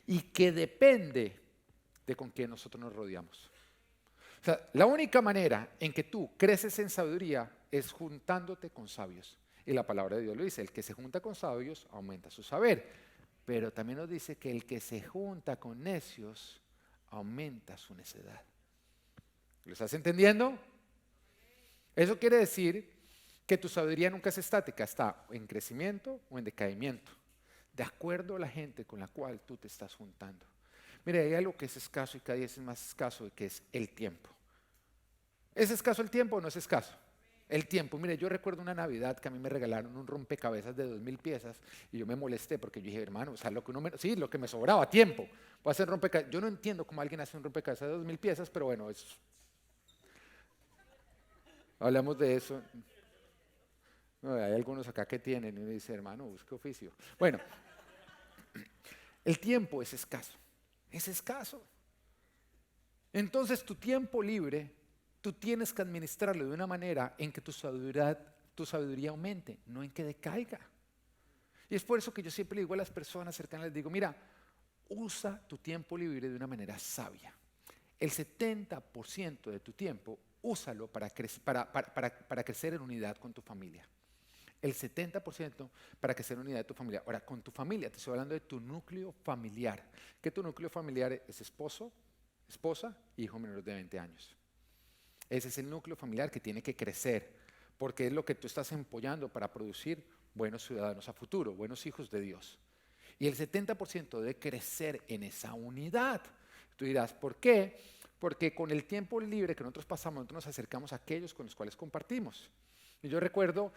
Y que depende de con quién nosotros nos rodeamos. O sea, la única manera en que tú creces en sabiduría es juntándote con sabios. Y la palabra de Dios lo dice, el que se junta con sabios aumenta su saber. Pero también nos dice que el que se junta con necios aumenta su necedad. ¿Lo estás entendiendo? Eso quiere decir que tu sabiduría nunca es estática, está en crecimiento o en decaimiento, de acuerdo a la gente con la cual tú te estás juntando. Mira, hay algo que es escaso y cada día es más escaso, que es el tiempo. ¿Es escaso el tiempo o no es escaso? El tiempo. Mire, yo recuerdo una Navidad que a mí me regalaron un rompecabezas de 2000 piezas y yo me molesté porque yo dije, hermano, o sea, sí, lo que me sobraba, tiempo. Voy a hacer rompecabezas. Yo no entiendo cómo alguien hace un rompecabezas de 2000 piezas, pero bueno, hablamos de eso. No, hay algunos acá que tienen y uno dice, hermano, busque oficio. Bueno, el tiempo es escaso. Es escaso. Entonces tu tiempo libre, tú tienes que administrarlo de una manera en que tu sabiduría aumente, no en que decaiga. Y es por eso que yo siempre le digo a las personas cercanas, les digo, mira, usa tu tiempo libre de una manera sabia. El 70% de tu tiempo, úsalo para crecer en unidad con tu familia. El 70% para crecer en unidad de tu familia. Ahora, con tu familia, te estoy hablando de tu núcleo familiar. Que tu núcleo familiar es esposo, esposa, hijo menor de 20 años. Ese es el núcleo familiar que tiene que crecer, porque es lo que tú estás empollando para producir buenos ciudadanos a futuro, buenos hijos de Dios. Y el 70% debe crecer en esa unidad. Tú dirás, ¿por qué? Porque con el tiempo libre que nosotros pasamos, nosotros nos acercamos a aquellos con los cuales compartimos. Y yo recuerdo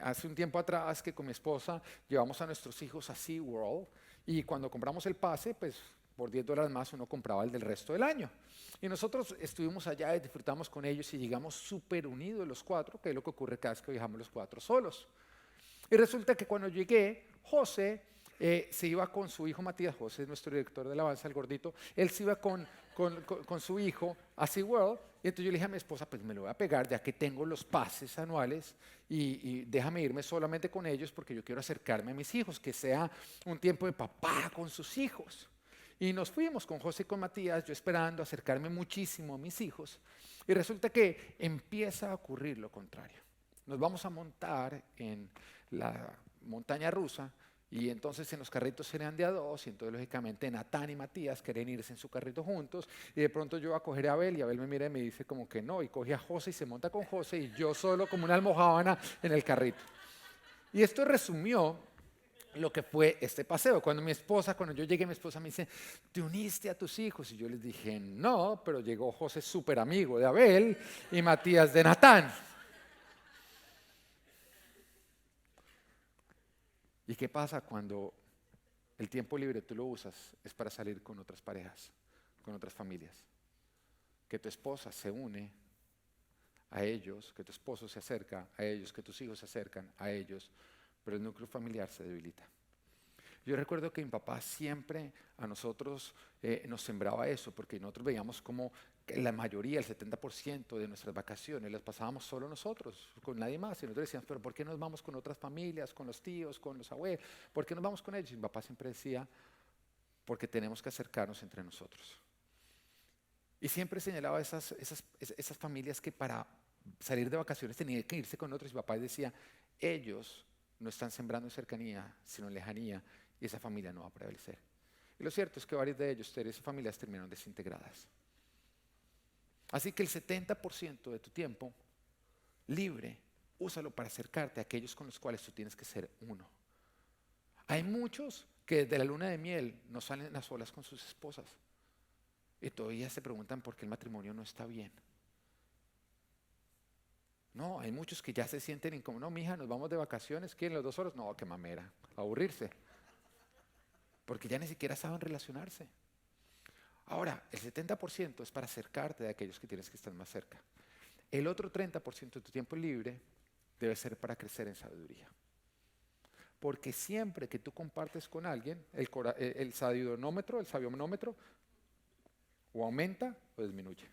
hace un tiempo atrás que con mi esposa llevamos a nuestros hijos a SeaWorld y cuando compramos el pase, pues por $10 más uno compraba el del resto del año. Y nosotros estuvimos allá y disfrutamos con ellos y llegamos súper unidos los cuatro, que es lo que ocurre cada vez que viajamos los cuatro solos. Y resulta que cuando llegué, José se iba con su hijo Matías, José es nuestro director de alabanza, el gordito, él se iba con su hijo a SeaWorld, y entonces yo le dije a mi esposa, pues me lo voy a pegar ya que tengo los pases anuales y déjame irme solamente con ellos porque yo quiero acercarme a mis hijos, que sea un tiempo de papá con sus hijos. Y nos fuimos con José y con Matías, yo esperando acercarme muchísimo a mis hijos, y resulta que empieza a ocurrir lo contrario. Nos vamos a montar en la montaña rusa, y entonces en los carritos serían de a dos, y entonces lógicamente Natán y Matías quieren irse en su carrito juntos, y de pronto yo voy a coger a Abel, y Abel me mira y me dice como que no, y coge a José y se monta con José, y yo solo como una almojábana en el carrito. Y esto resumió lo que fue este paseo. Cuando yo llegué, mi esposa me dice, ¿te uniste a tus hijos? Y yo les dije, no, pero llegó José súper amigo de Abel y Matías de Natán. ¿Y qué pasa cuando el tiempo libre tú lo usas? Es para salir con otras parejas, con otras familias. Que tu esposa se une a ellos, que tu esposo se acerca a ellos, que tus hijos se acercan a ellos, pero el núcleo familiar se debilita. Yo recuerdo que mi papá siempre a nosotros nos sembraba eso, porque nosotros veíamos como la mayoría, el 70% de nuestras vacaciones las pasábamos solo nosotros, con nadie más. Y nosotros decíamos, pero ¿por qué nos vamos con otras familias, con los tíos, con los abuelos? ¿Por qué nos vamos con ellos? Y mi papá siempre decía, porque tenemos que acercarnos entre nosotros. Y siempre señalaba esas familias que para salir de vacaciones tenían que irse con otros. Y mi papá decía, ellos no están sembrando en cercanía, sino en lejanía, y esa familia no va a prevalecer. Y lo cierto es que varios de ellos, esas familias terminaron desintegradas. Así que el 70% de tu tiempo libre, úsalo para acercarte a aquellos con los cuales tú tienes que ser uno. Hay muchos que desde la luna de miel no salen a solas con sus esposas y todavía se preguntan por qué el matrimonio no está bien. No, hay muchos que ya se sienten incómodos. No, mija, nos vamos de vacaciones, ¿quieren las 2 horas? No, qué mamera, aburrirse. Porque ya ni siquiera saben relacionarse. Ahora, el 70% es para acercarte de aquellos que tienes que estar más cerca. El otro 30% de tu tiempo libre debe ser para crecer en sabiduría. Porque siempre que tú compartes con alguien, el sabionómetro, o aumenta o disminuye.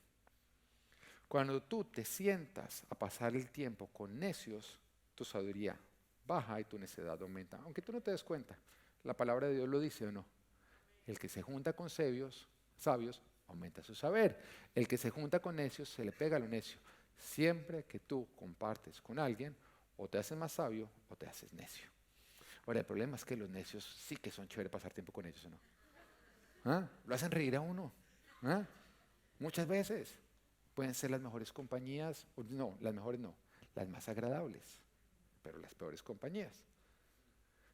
Cuando tú te sientas a pasar el tiempo con necios, tu sabiduría baja y tu necedad aumenta. Aunque tú no te des cuenta, la palabra de Dios lo dice o no. El que se junta con sabios, aumenta su saber. El que se junta con necios, se le pega a lo necio. Siempre que tú compartes con alguien, o te haces más sabio o te haces necio. Ahora, el problema es que los necios sí que son chéveres pasar tiempo con ellos, ¿o no? ¿Ah? Lo hacen reír a uno. ¿Ah? Muchas veces pueden ser las mejores compañías, no, las mejores no, las más agradables, pero las peores compañías.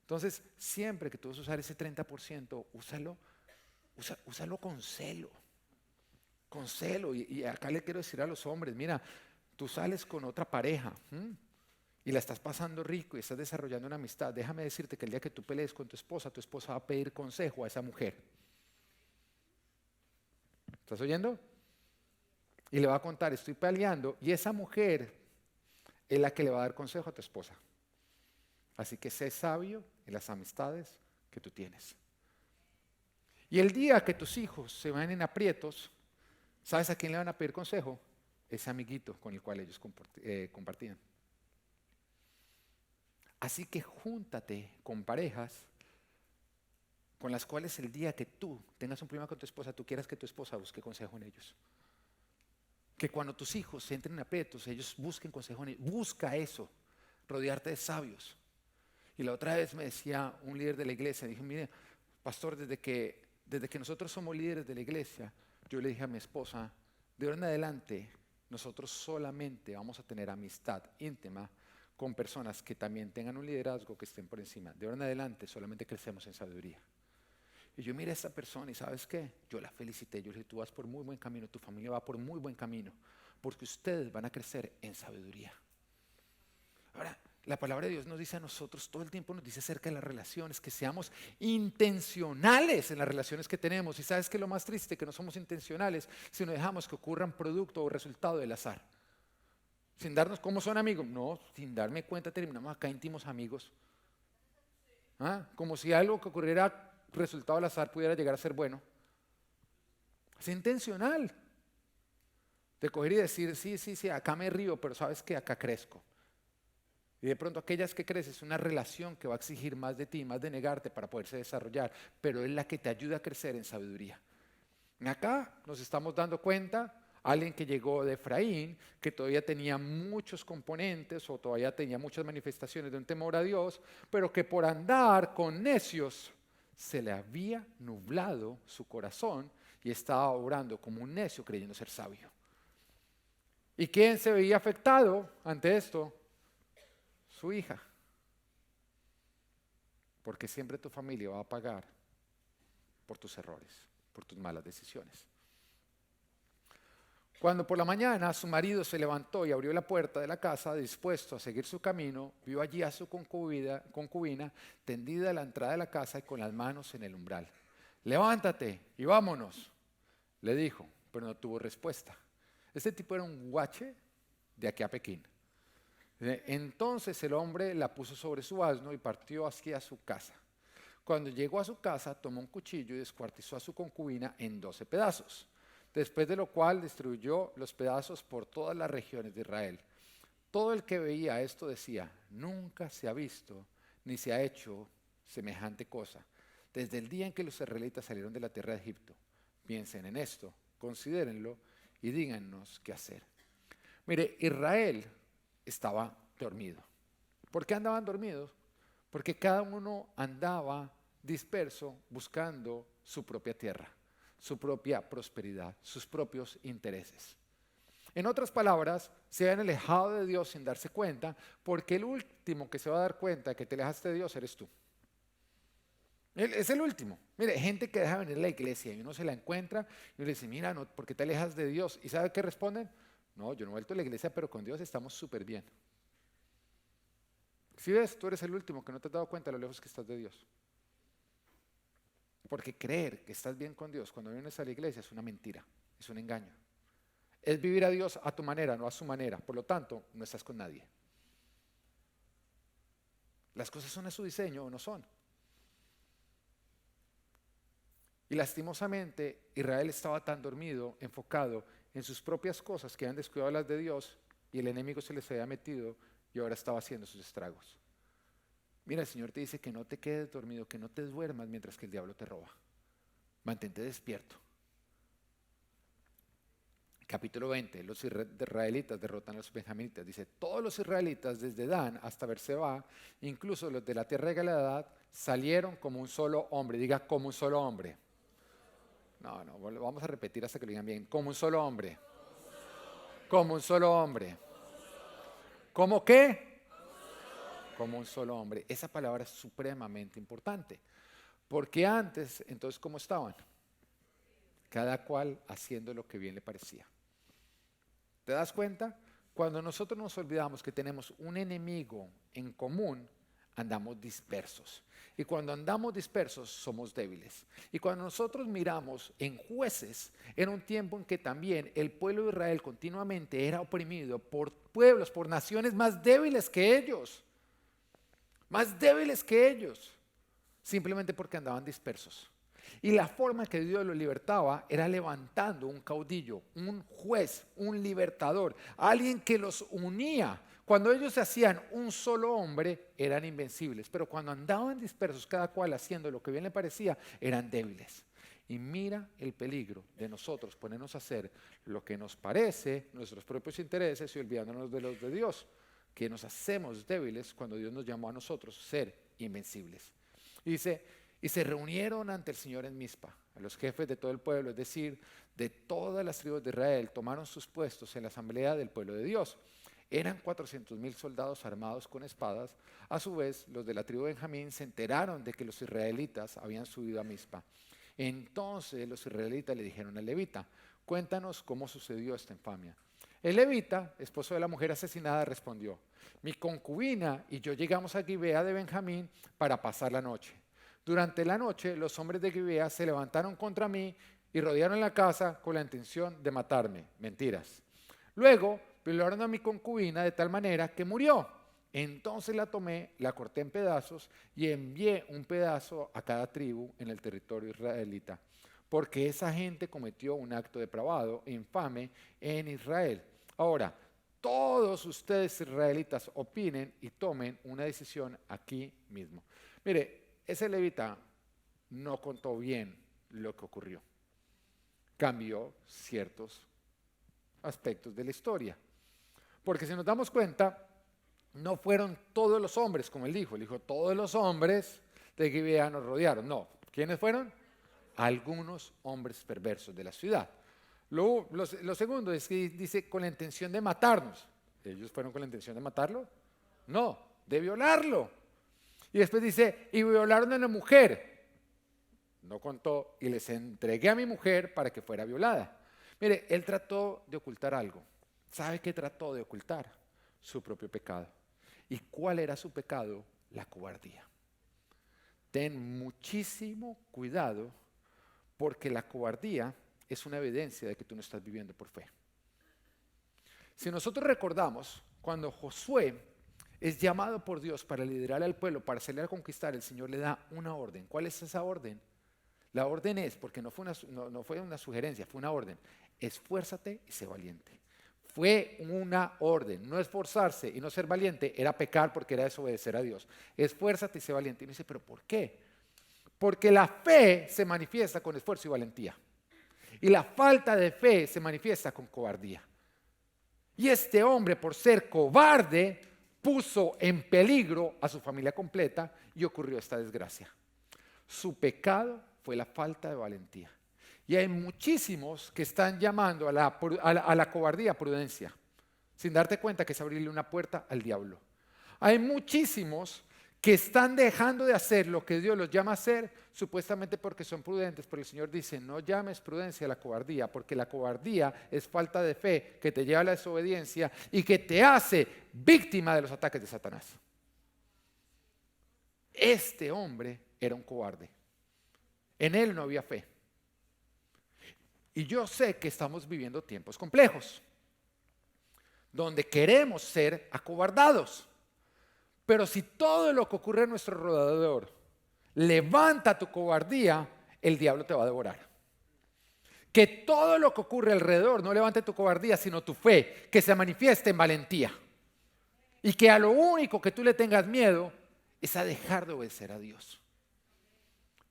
Entonces, siempre que tú vas a usar ese 30%, úsalo con celo. Con celo. Y acá le quiero decir a los hombres, mira, tú sales con otra pareja y la estás pasando rico y estás desarrollando una amistad. Déjame decirte que el día que tú pelees con tu esposa va a pedir consejo a esa mujer. ¿Estás oyendo? Y le va a contar, estoy peleando, y esa mujer es la que le va a dar consejo a tu esposa. Así que sé sabio en las amistades que tú tienes. Y el día que tus hijos se van en aprietos, ¿sabes a quién le van a pedir consejo? Ese amiguito con el cual ellos compartían. Así que júntate con parejas con las cuales el día que tú tengas un problema con tu esposa, tú quieras que tu esposa busque consejo en ellos. Que cuando tus hijos se entren en aprietos, ellos busquen consejo en ellos. Busca eso, rodearte de sabios. Y la otra vez me decía un líder de la iglesia, dije, mire, pastor, desde que nosotros somos líderes de la iglesia, yo le dije a mi esposa, de ahora en adelante, nosotros solamente vamos a tener amistad íntima con personas que también tengan un liderazgo que estén por encima. De ahora en adelante solamente crecemos en sabiduría. Y yo miré a esta persona y ¿sabes qué? Yo la felicité, yo le dije, tú vas por muy buen camino, tu familia va por muy buen camino, porque ustedes van a crecer en sabiduría. Ahora, la palabra de Dios nos dice a nosotros, todo el tiempo nos dice acerca de las relaciones, que seamos intencionales en las relaciones que tenemos. Y ¿sabes qué es lo más triste? Que no somos intencionales, sino dejamos que ocurran producto o resultado del azar. Sin darnos, ¿cómo son amigos? No, sin darme cuenta terminamos acá íntimos amigos. ¿Ah? Como si algo que ocurriera resultado del azar pudiera llegar a ser bueno. Es intencional. De coger y decir, sí, acá me río, pero ¿sabes qué? Acá crezco. Y de pronto aquellas que creces es una relación que va a exigir más de ti, más de negarte para poderse desarrollar, pero es la que te ayuda a crecer en sabiduría. Acá nos estamos dando cuenta, alguien que llegó de Efraín, que todavía tenía muchos componentes o todavía tenía muchas manifestaciones de un temor a Dios, pero que por andar con necios se le había nublado su corazón y estaba orando como un necio creyendo ser sabio. ¿Y quién se veía afectado ante esto? Su hija. Porque siempre tu familia va a pagar por tus errores, por tus malas decisiones. Cuando por la mañana su marido se levantó y abrió la puerta de la casa, dispuesto a seguir su camino, vio allí a su concubina tendida a la entrada de la casa y con las manos en el umbral. Levántate y vámonos, le dijo, pero no tuvo respuesta. Este tipo era un guache de aquí a Pekín. Entonces el hombre la puso sobre su asno y partió hacia su casa. Cuando llegó a su casa, tomó un cuchillo y descuartizó a su concubina en 12 pedazos. Después de lo cual distribuyó los pedazos por todas las regiones de Israel. Todo el que veía esto decía, nunca se ha visto ni se ha hecho semejante cosa, desde el día en que los israelitas salieron de la tierra de Egipto. Piensen en esto, considérenlo y díganos qué hacer. Mire, Israel estaba dormido. ¿Por qué andaban dormidos? Porque cada uno andaba disperso buscando su propia tierra, su propia prosperidad, sus propios intereses. En otras palabras, se han alejado de Dios sin darse cuenta, porque el último que se va a dar cuenta de que te alejaste de Dios eres tú. Él es el último. Mire, gente que deja venir a la iglesia y uno se la encuentra y uno le dice, mira, no, ¿por qué te alejas de Dios? ¿Y sabe qué responden? No, yo no he vuelto a la iglesia, pero con Dios estamos súper bien. Si ves, tú eres el último que no te has dado cuenta de lo lejos que estás de Dios. Porque creer que estás bien con Dios cuando vienes a la iglesia es una mentira, es un engaño. Es vivir a Dios a tu manera, no a su manera. Por lo tanto, no estás con nadie. Las cosas son a su diseño o no son. Y lastimosamente, Israel estaba tan dormido, enfocado en sus propias cosas que habían descuidado las de Dios y el enemigo se les había metido y ahora estaba haciendo sus estragos. Mira, el Señor te dice que no te quedes dormido, que no te duermas mientras que el diablo te roba. Mantente despierto. Capítulo 20, los israelitas derrotan a los benjaminitas. Dice, todos los israelitas desde Dan hasta Berseba, incluso los de la tierra de Galaad, salieron como un solo hombre. Diga, como un solo hombre. No, vamos a repetir hasta que lo digan bien. Como un solo hombre. Como un solo hombre. ¿Cómo qué? Como un solo hombre. Esa palabra es supremamente importante. Porque antes, entonces, ¿cómo estaban? Cada cual haciendo lo que bien le parecía. ¿Te das cuenta? Cuando nosotros nos olvidamos que tenemos un enemigo en común, andamos dispersos. Y cuando andamos dispersos, somos débiles. Y cuando nosotros miramos en Jueces, era un tiempo en que también el pueblo de Israel continuamente era oprimido por pueblos, por naciones más débiles que ellos. Más débiles que ellos. Simplemente porque andaban dispersos. Y la forma que Dios los libertaba era levantando un caudillo, un juez, un libertador, alguien que los unía. Cuando ellos se hacían un solo hombre, eran invencibles, pero cuando andaban dispersos, cada cual haciendo lo que bien le parecía, eran débiles. Y mira el peligro de nosotros ponernos a hacer lo que nos parece, nuestros propios intereses y olvidándonos de los de Dios, que nos hacemos débiles cuando Dios nos llamó a nosotros ser invencibles. Y dice, y se reunieron ante el Señor en Mizpa, a los jefes de todo el pueblo, es decir, de todas las tribus de Israel, tomaron sus puestos en la asamblea del pueblo de Dios. Eran 400,000 soldados armados con espadas. A su vez, los de la tribu de Benjamín se enteraron de que los israelitas habían subido a Mizpa. Entonces los israelitas le dijeron al levita, cuéntanos cómo sucedió esta infamia. El levita, esposo de la mujer asesinada, respondió, mi concubina y yo llegamos a Gibea de Benjamín para pasar la noche. Durante la noche, los hombres de Gibea se levantaron contra mí y rodearon la casa con la intención de matarme. Mentiras. Luego, violaron a mi concubina de tal manera que murió. Entonces la tomé, la corté en pedazos y envié un pedazo a cada tribu en el territorio israelita. Porque esa gente cometió un acto depravado e infame en Israel. Ahora, todos ustedes israelitas opinen y tomen una decisión aquí mismo. Mire, ese levita no contó bien lo que ocurrió. Cambió ciertos aspectos de la historia. Porque si nos damos cuenta, no fueron todos los hombres, como él dijo. Él dijo, todos los hombres de Gibea nos rodearon. No, ¿quiénes fueron? Algunos hombres perversos de la ciudad. Lo segundo es que dice con la intención de matarnos. ¿Ellos fueron con la intención de matarlo? No, de violarlo. Y después dice, y violaron a una mujer. No contó, y les entregué a mi mujer para que fuera violada. Mire, él trató de ocultar algo. ¿Sabe qué trató de ocultar? Su propio pecado. ¿Y cuál era su pecado? La cobardía. Ten muchísimo cuidado porque la cobardía es una evidencia de que tú no estás viviendo por fe. Si nosotros recordamos, cuando Josué es llamado por Dios para liderar al pueblo, para salir a conquistar, el Señor le da una orden. ¿Cuál es esa orden? La orden es, porque no fue una sugerencia, fue una orden. Esfuérzate y sé valiente. Fue una orden, no esforzarse y no ser valiente era pecar porque era desobedecer a Dios. Esfuérzate y sé valiente. Y uno dice, ¿pero por qué? Porque la fe se manifiesta con esfuerzo y valentía. Y la falta de fe se manifiesta con cobardía. Y este hombre, por ser cobarde, puso en peligro a su familia completa y ocurrió esta desgracia. Su pecado fue la falta de valentía. Y hay muchísimos que están llamando a la cobardía prudencia, sin darte cuenta que es abrirle una puerta al diablo. Hay muchísimos que están dejando de hacer lo que Dios los llama a hacer, supuestamente porque son prudentes, pero el Señor dice, no llames prudencia a la cobardía, porque la cobardía es falta de fe que te lleva a la desobediencia y que te hace víctima de los ataques de Satanás. Este hombre era un cobarde. En él no había fe. Y yo sé que estamos viviendo tiempos complejos, donde queremos ser acobardados. Pero si todo lo que ocurre a nuestro alrededor levanta tu cobardía, el diablo te va a devorar. Que todo lo que ocurre alrededor no levante tu cobardía, sino tu fe, que se manifieste en valentía. Y que a lo único que tú le tengas miedo es a dejar de obedecer a Dios.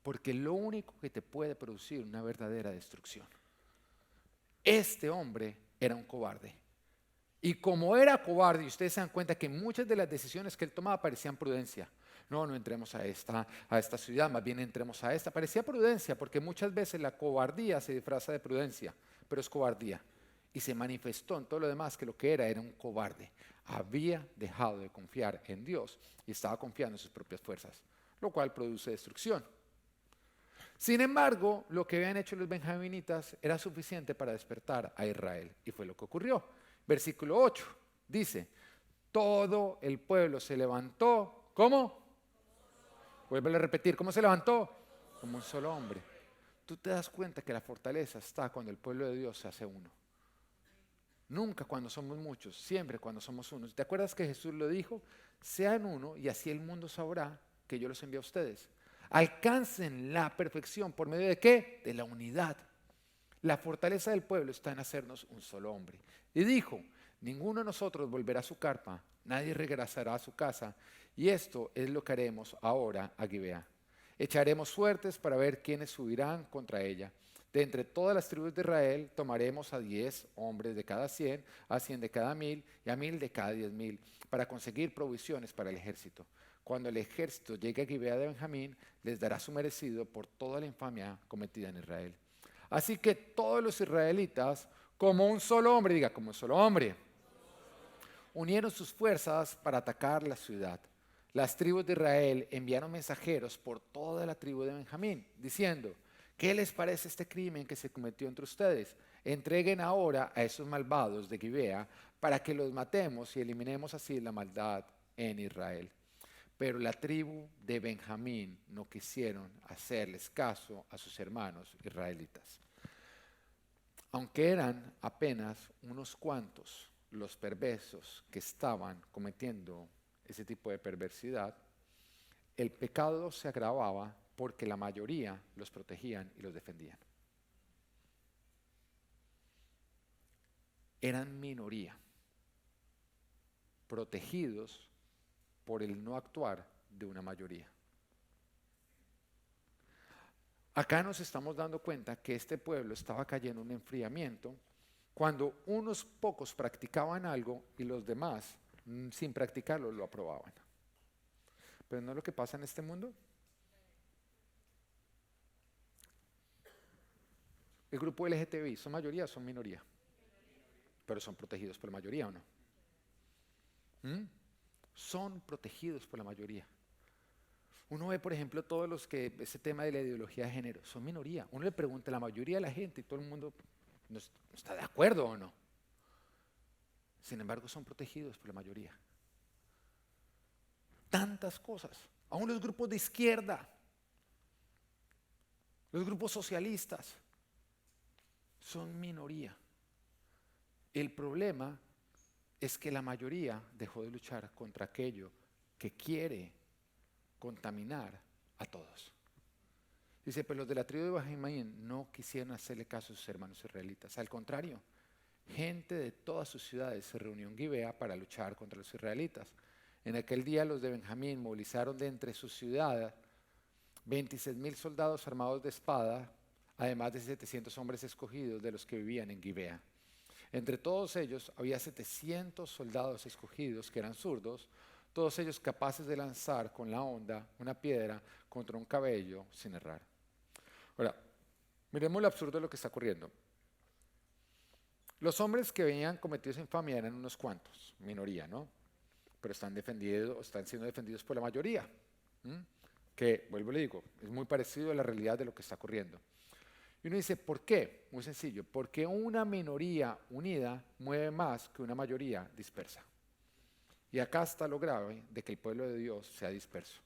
Porque lo único que te puede producir una verdadera destrucción. Este hombre era un cobarde. Y como era cobarde, y ustedes se dan cuenta que muchas de las decisiones que él tomaba parecían prudencia. No, no entremos a esta ciudad, más bien entremos a esta. Parecía prudencia, porque muchas veces la cobardía se disfraza de prudencia, pero es cobardía. Y se manifestó en todo lo demás que lo que era un cobarde. Había dejado de confiar en Dios y estaba confiando en sus propias fuerzas, lo cual produce destrucción. Sin embargo, lo que habían hecho los benjaminitas era suficiente para despertar a Israel, y fue lo que ocurrió. Versículo 8 dice, todo el pueblo se levantó, ¿cómo? Vuelve a repetir, ¿cómo se levantó? Como un solo hombre. Tú te das cuenta que la fortaleza está cuando el pueblo de Dios se hace uno. Nunca cuando somos muchos, siempre cuando somos unos. ¿Te acuerdas que Jesús lo dijo? Sean uno y así el mundo sabrá que yo los envío a ustedes. Alcancen la perfección, ¿por medio de qué? De la unidad. La fortaleza del pueblo está en hacernos un solo hombre. Y dijo, ninguno de nosotros volverá a su carpa, nadie regresará a su casa, y esto es lo que haremos ahora a Gibea. Echaremos suertes para ver quiénes subirán contra ella. De entre todas las tribus de Israel tomaremos a 10 hombres de cada 100, a 100 de cada 1000 y a 1000 de cada 10,000, para conseguir provisiones para el ejército. Cuando el ejército llegue a Gibea de Benjamín, les dará su merecido por toda la infamia cometida en Israel. Así que todos los israelitas, como un solo hombre, diga, como un solo hombre, unieron sus fuerzas para atacar la ciudad. Las tribus de Israel enviaron mensajeros por toda la tribu de Benjamín, diciendo, ¿qué les parece este crimen que se cometió entre ustedes? Entreguen ahora a esos malvados de Gibea para que los matemos y eliminemos así la maldad en Israel. Pero la tribu de Benjamín no quisieron hacerles caso a sus hermanos israelitas. Aunque eran apenas unos cuantos los perversos que estaban cometiendo ese tipo de perversidad, el pecado se agravaba porque la mayoría los protegían y los defendían. Eran minoría, protegidos por el no actuar de una mayoría. Acá nos estamos dando cuenta que este pueblo estaba cayendo en un enfriamiento cuando unos pocos practicaban algo y los demás, sin practicarlo, lo aprobaban. Pero ¿no es lo que pasa en este mundo? El grupo LGTBI, ¿son mayoría o son minoría? Pero son protegidos por la mayoría, ¿o no? Son protegidos por la mayoría. Uno ve, por ejemplo, todos los que, ese tema de la ideología de género, son minoría. Uno le pregunta a la mayoría de la gente y todo el mundo no está de acuerdo o no. Sin embargo, son protegidos por la mayoría. Tantas cosas. Aún los grupos de izquierda, los grupos socialistas, son minoría. El problema es que la mayoría dejó de luchar contra aquello que quiere contaminar a todos. Dice, pero los de la tribu de Benjamín no quisieron hacerle caso a sus hermanos israelitas. Al contrario, gente de todas sus ciudades se reunió en Gibea para luchar contra los israelitas. En aquel día los de Benjamín movilizaron de entre sus ciudades 26,000 soldados armados de espada, además de 700 hombres escogidos de los que vivían en Gibea. Entre todos ellos había 700 soldados escogidos que eran zurdos, todos ellos capaces de lanzar con la honda una piedra contra un cabello sin errar. Ahora, miremos lo absurdo de lo que está ocurriendo. Los hombres que venían cometidos infamia eran unos cuantos, minoría, ¿no? Pero están siendo defendidos por la mayoría, que, vuelvo y le digo, es muy parecido a la realidad de lo que está ocurriendo. Y uno dice, ¿por qué? Muy sencillo, porque una minoría unida mueve más que una mayoría dispersa. Y acá está lo grave de que el pueblo de Dios sea disperso.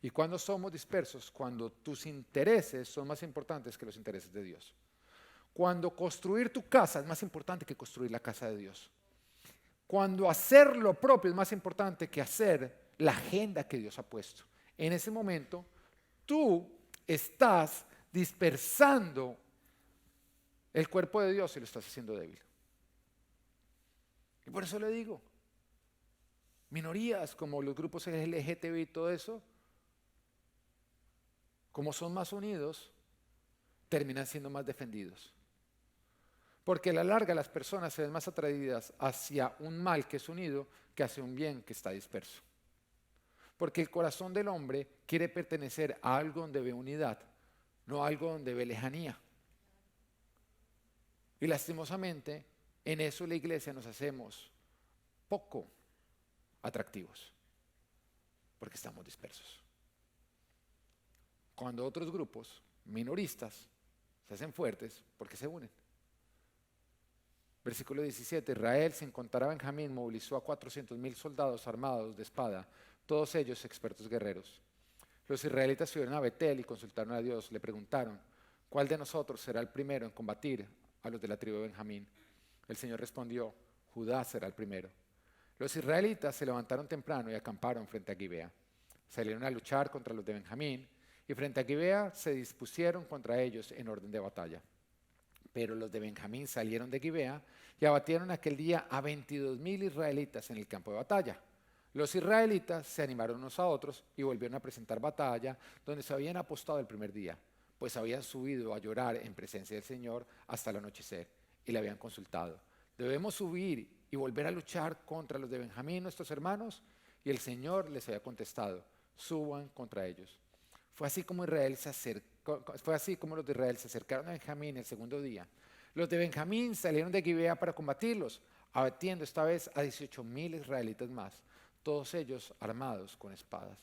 ¿Y cuando somos dispersos? Cuando tus intereses son más importantes que los intereses de Dios. Cuando construir tu casa es más importante que construir la casa de Dios. Cuando hacer lo propio es más importante que hacer la agenda que Dios ha puesto. En ese momento, tú estás dispersando el cuerpo de Dios y lo estás haciendo débil. Y por eso le digo, Minorías como los grupos LGTB y todo eso, como son más unidos, terminan siendo más defendidos. Porque a la larga las personas se ven más atraídas hacia un mal que es unido que hacia un bien que está disperso. Porque el corazón del hombre quiere pertenecer a algo donde ve unidad, no a algo donde ve lejanía. Y lastimosamente, en eso la iglesia nos hacemos poco atractivos, porque estamos dispersos. Cuando otros grupos minoristas se hacen fuertes, porque se unen. Versículo 17, Israel, sin contar a Benjamín, movilizó a 400,000 soldados armados de espada, todos ellos expertos guerreros. Los israelitas subieron a Betel y consultaron a Dios, le preguntaron, ¿cuál de nosotros será el primero en combatir a los de la tribu de Benjamín? El Señor respondió, Judá será el primero. Los israelitas se levantaron temprano y acamparon frente a Gibea. Salieron a luchar contra los de Benjamín y frente a Gibea se dispusieron contra ellos en orden de batalla. Pero los de Benjamín salieron de Gibea y abatieron aquel día a 22,000 israelitas en el campo de batalla. Los israelitas se animaron unos a otros y volvieron a presentar batalla donde se habían apostado el primer día, pues habían subido a llorar en presencia del Señor hasta el anochecer y le habían consultado. ¿Debemos subir y volver a luchar contra los de Benjamín, nuestros hermanos? Y el Señor les había contestado, suban contra ellos. Fue así como los de Israel se acercaron a Benjamín el segundo día. Los de Benjamín salieron de Gibea para combatirlos, abatiendo esta vez a 18,000 israelitas más, todos ellos armados con espadas.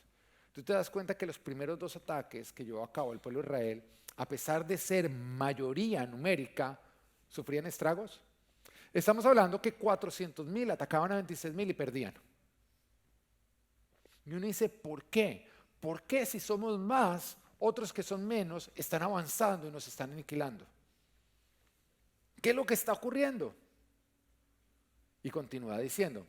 Tú te das cuenta que los primeros dos ataques que llevó a cabo el pueblo de Israel, a pesar de ser mayoría numérica, sufrían estragos. Estamos hablando que 400,000 atacaban a 26,000 y perdían. Y uno dice, ¿por qué? ¿Por qué si somos más, otros que son menos están avanzando y nos están aniquilando? ¿Qué es lo que está ocurriendo? Y continúa diciendo,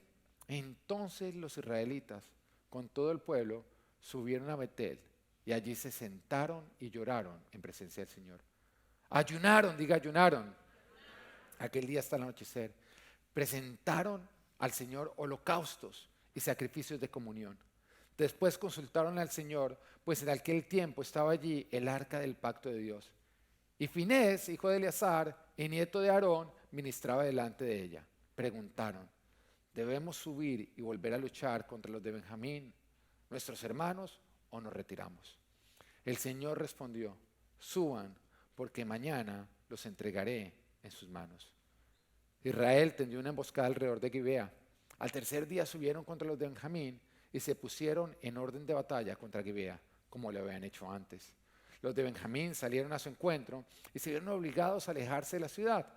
entonces los israelitas con todo el pueblo subieron a Betel y allí se sentaron y lloraron en presencia del Señor. Ayunaron, diga ayunaron. Aquel día hasta el anochecer. Presentaron al Señor holocaustos y sacrificios de comunión. Después consultaron al Señor, pues en aquel tiempo estaba allí el arca del pacto de Dios. Y Finés, hijo de Eleazar y nieto de Aarón, ministraba delante de ella. Preguntaron, ¿debemos subir y volver a luchar contra los de Benjamín, nuestros hermanos, o nos retiramos? El Señor respondió, suban, porque mañana los entregaré en sus manos. Israel tendió una emboscada alrededor de Gibea. Al tercer día subieron contra los de Benjamín y se pusieron en orden de batalla contra Gibea, como lo habían hecho antes. Los de Benjamín salieron a su encuentro y se vieron obligados a alejarse de la ciudad.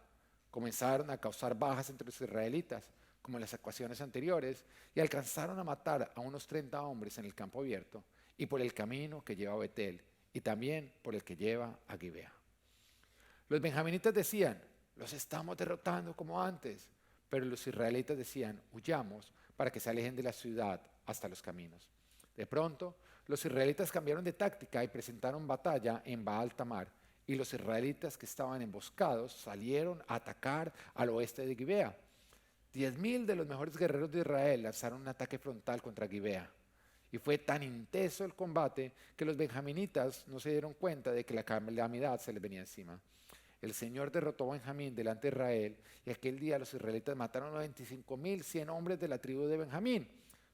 Comenzaron a causar bajas entre los israelitas, como en las ocasiones anteriores, y alcanzaron a matar a unos 30 hombres en el campo abierto y por el camino que lleva a Betel, y también por el que lleva a Gibea. Los benjaminitas decían, los estamos derrotando como antes, pero los israelitas decían, huyamos para que se alejen de la ciudad hasta los caminos. De pronto, los israelitas cambiaron de táctica y presentaron batalla en Baal Tamar, y los israelitas que estaban emboscados salieron a atacar al oeste de Gibea. 10,000 de los mejores guerreros de Israel lanzaron un ataque frontal contra Gibea. Y fue tan intenso el combate que los benjaminitas no se dieron cuenta de que la calamidad se les venía encima. El Señor derrotó a Benjamín delante de Israel, y aquel día los israelitas mataron a 25,100 hombres de la tribu de Benjamín,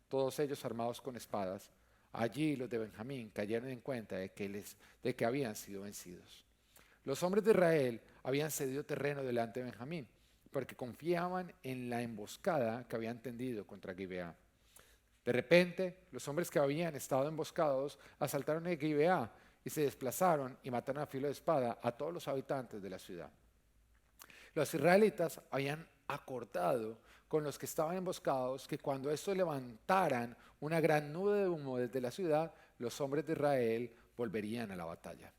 todos ellos armados con espadas. Allí los de Benjamín cayeron en cuenta de que habían sido vencidos. Los hombres de Israel habían cedido terreno delante de Benjamín, porque confiaban en la emboscada que habían tendido contra Gibea. De repente, los hombres que habían estado emboscados asaltaron a Gibea y se desplazaron y mataron a filo de espada a todos los habitantes de la ciudad. Los israelitas habían acordado con los que estaban emboscados que cuando estos levantaran una gran nube de humo desde la ciudad, los hombres de Israel volverían a la batalla.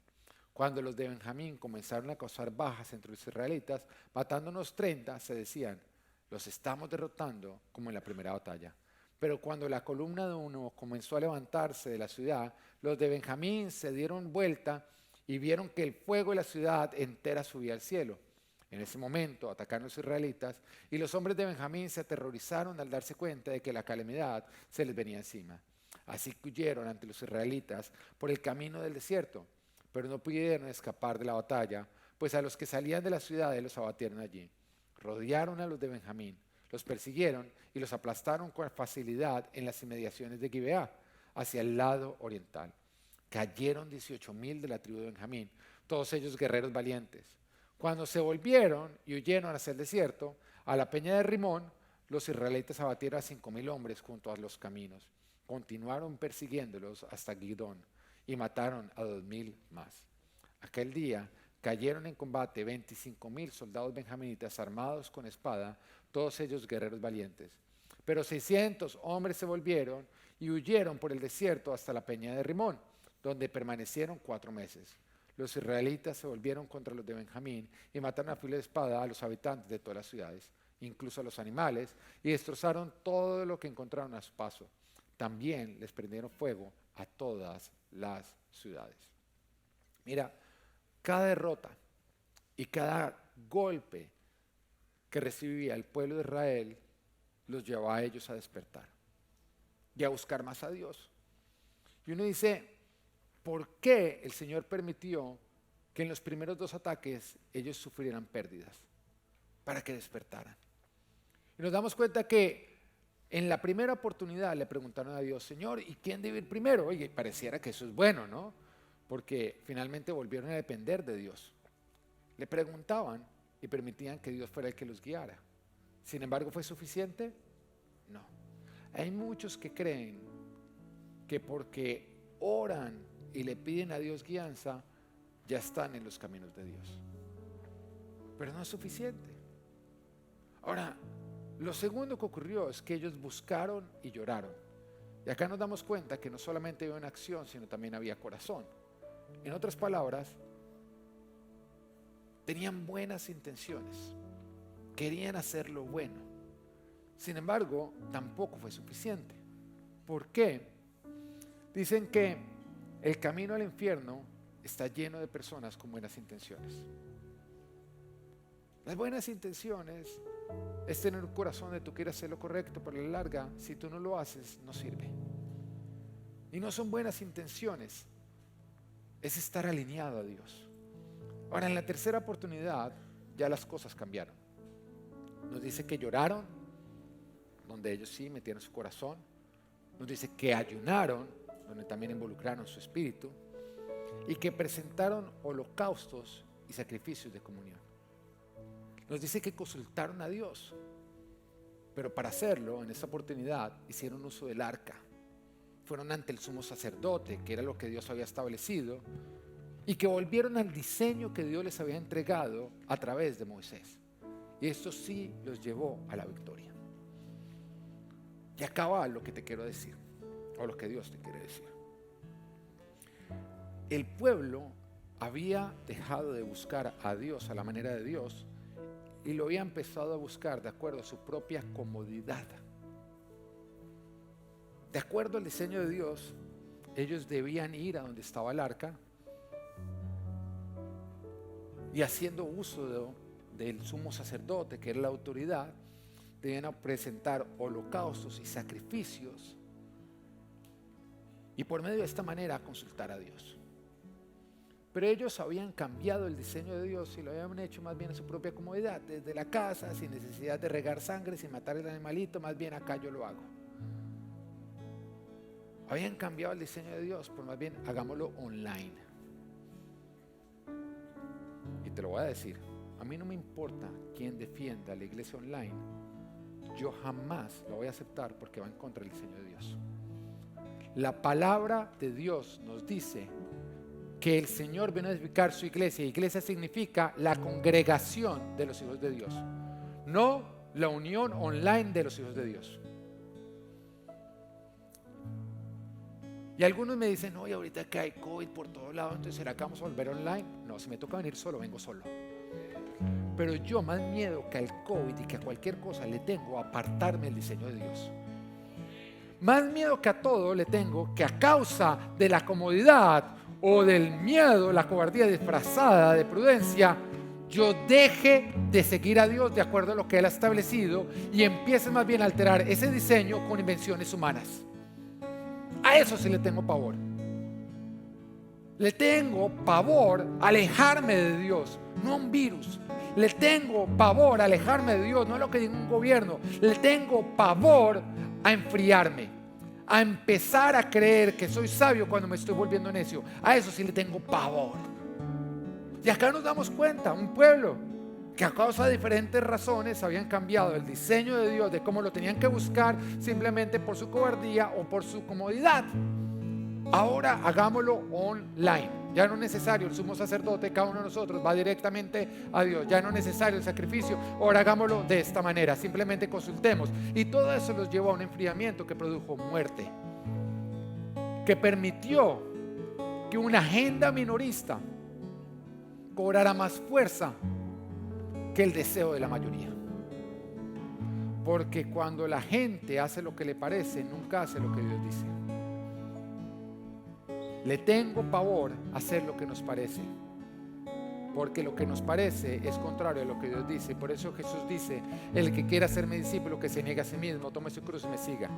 Cuando los de Benjamín comenzaron a causar bajas entre los israelitas, matando unos 30, se decían, los estamos derrotando como en la primera batalla. Pero cuando la columna de humo comenzó a levantarse de la ciudad, los de Benjamín se dieron vuelta y vieron que el fuego de la ciudad entera subía al cielo. En ese momento atacaron los israelitas y los hombres de Benjamín se aterrorizaron al darse cuenta de que la calamidad se les venía encima. Así que huyeron ante los israelitas por el camino del desierto, pero no pudieron escapar de la batalla, pues a los que salían de la ciudad los abatieron allí. Rodearon a los de Benjamín, los persiguieron y los aplastaron con facilidad en las inmediaciones de Gibeá, hacia el lado oriental. Cayeron 18,000 de la tribu de Benjamín, todos ellos guerreros valientes. Cuando se volvieron y huyeron hacia el desierto, a la peña de Rimón, los israelitas abatieron a 5,000 hombres junto a los caminos. Continuaron persiguiéndolos hasta Gidón y mataron a 2,000 más. Aquel día cayeron en combate 25,000 soldados benjaminitas armados con espada, todos ellos guerreros valientes. Pero 600 hombres se volvieron y huyeron por el desierto hasta la peña de Rimón, donde permanecieron 4 meses. Los israelitas se volvieron contra los de Benjamín y mataron a filo de espada a los habitantes de todas las ciudades, incluso a los animales, y destrozaron todo lo que encontraron a su paso. También les prendieron fuego a todas las ciudades. Mira, cada derrota y cada golpe que recibía el pueblo de Israel los llevaba a ellos a despertar y a buscar más a Dios. Y uno dice, ¿por qué el Señor permitió que en los primeros 2 ataques ellos sufrieran pérdidas? Para que despertaran. Y nos damos cuenta que en la primera oportunidad le preguntaron a Dios, Señor, ¿y quién debe ir primero? Oye, pareciera que eso es bueno, ¿no? Porque finalmente volvieron a depender de Dios. Le preguntaban y permitían que Dios fuera el que los guiara. Sin embargo, ¿fue suficiente? No. Hay muchos que creen que porque oran y le piden a Dios guianza, ya están en los caminos de Dios. Pero no es suficiente. Ahora, lo segundo que ocurrió es que ellos buscaron y lloraron. Y acá nos damos cuenta que no solamente había una acción, sino también había corazón. En otras palabras, tenían buenas intenciones, querían hacer lo bueno. Sin embargo, tampoco fue suficiente. ¿Por qué? Dicen que el camino al infierno está lleno de personas con buenas intenciones. Las buenas intenciones es tener un corazón de tú quieres hacer lo correcto, pero a la larga, si tú no lo haces, no sirve. Y no son buenas intenciones, es estar alineado a Dios. Ahora, en la tercera oportunidad, ya las cosas cambiaron. Nos dice que lloraron, donde ellos sí metieron su corazón. Nos dice que ayunaron, donde también involucraron su espíritu. Y que presentaron holocaustos y sacrificios de comunión. Nos dice que consultaron a Dios, pero para hacerlo, en esta oportunidad, hicieron uso del arca. Fueron ante el sumo sacerdote, que era lo que Dios había establecido, y que volvieron al diseño que Dios les había entregado a través de Moisés. Y esto sí los llevó a la victoria. Y acaba lo que te quiero decir, o lo que Dios te quiere decir. El pueblo había dejado de buscar a Dios a la manera de Dios y lo había empezado a buscar de acuerdo a su propia comodidad. De acuerdo al diseño de Dios, ellos debían ir a donde estaba el arca y haciendo uso del sumo sacerdote, que era la autoridad, debían presentar holocaustos y sacrificios y por medio de esta manera consultar a Dios. Pero ellos habían cambiado el diseño de Dios y lo habían hecho más bien a su propia comodidad, desde la casa, sin necesidad de regar sangre, sin matar el animalito, más bien acá yo lo hago. Habían cambiado el diseño de Dios por más bien hagámoslo online. Y te lo voy a decir, a mí no me importa quién defienda la iglesia online, yo jamás lo voy a aceptar porque va en contra del diseño de Dios. La palabra de Dios nos dice que el Señor viene a edificar su iglesia. Iglesia significa la congregación de los hijos de Dios, no la unión online de los hijos de Dios. Y algunos me dicen, no, y ahorita que hay COVID por todos lados, entonces ¿será que vamos a volver online? No, si me toca venir solo, vengo solo. Pero yo más miedo que al COVID y que a cualquier cosa le tengo a apartarme del diseño de Dios. Más miedo que a todo le tengo que a causa de la comodidad o del miedo, la cobardía disfrazada de prudencia, yo deje de seguir a Dios de acuerdo a lo que Él ha establecido y empiece más bien a alterar ese diseño con invenciones humanas. A eso sí le tengo pavor. Le tengo pavor a alejarme de Dios, no a un virus. Le tengo pavor a alejarme de Dios, no a lo que diga un gobierno. Le tengo pavor a enfriarme, a empezar a creer que soy sabio cuando me estoy volviendo necio. A eso sí le tengo pavor. Y acá nos damos cuenta, un pueblo que a causa de diferentes razones habían cambiado el diseño de Dios, de cómo lo tenían que buscar simplemente por su cobardía o por su comodidad. Ahora hagámoslo online. Ya no es necesario el sumo sacerdote, cada uno de nosotros va directamente a Dios. Ya no es necesario el sacrificio, ahora hagámoslo de esta manera, simplemente consultemos. Y todo eso los llevó a un enfriamiento que produjo muerte, que permitió que una agenda minorista cobrara más fuerza que el deseo de la mayoría. Porque cuando la gente hace lo que le parece, nunca hace lo que Dios dice. Le tengo pavor a hacer lo que nos parece, porque lo que nos parece es contrario a lo que Dios dice. Por eso Jesús dice: el que quiera ser mi discípulo, que se niegue a sí mismo, tome su cruz y me siga.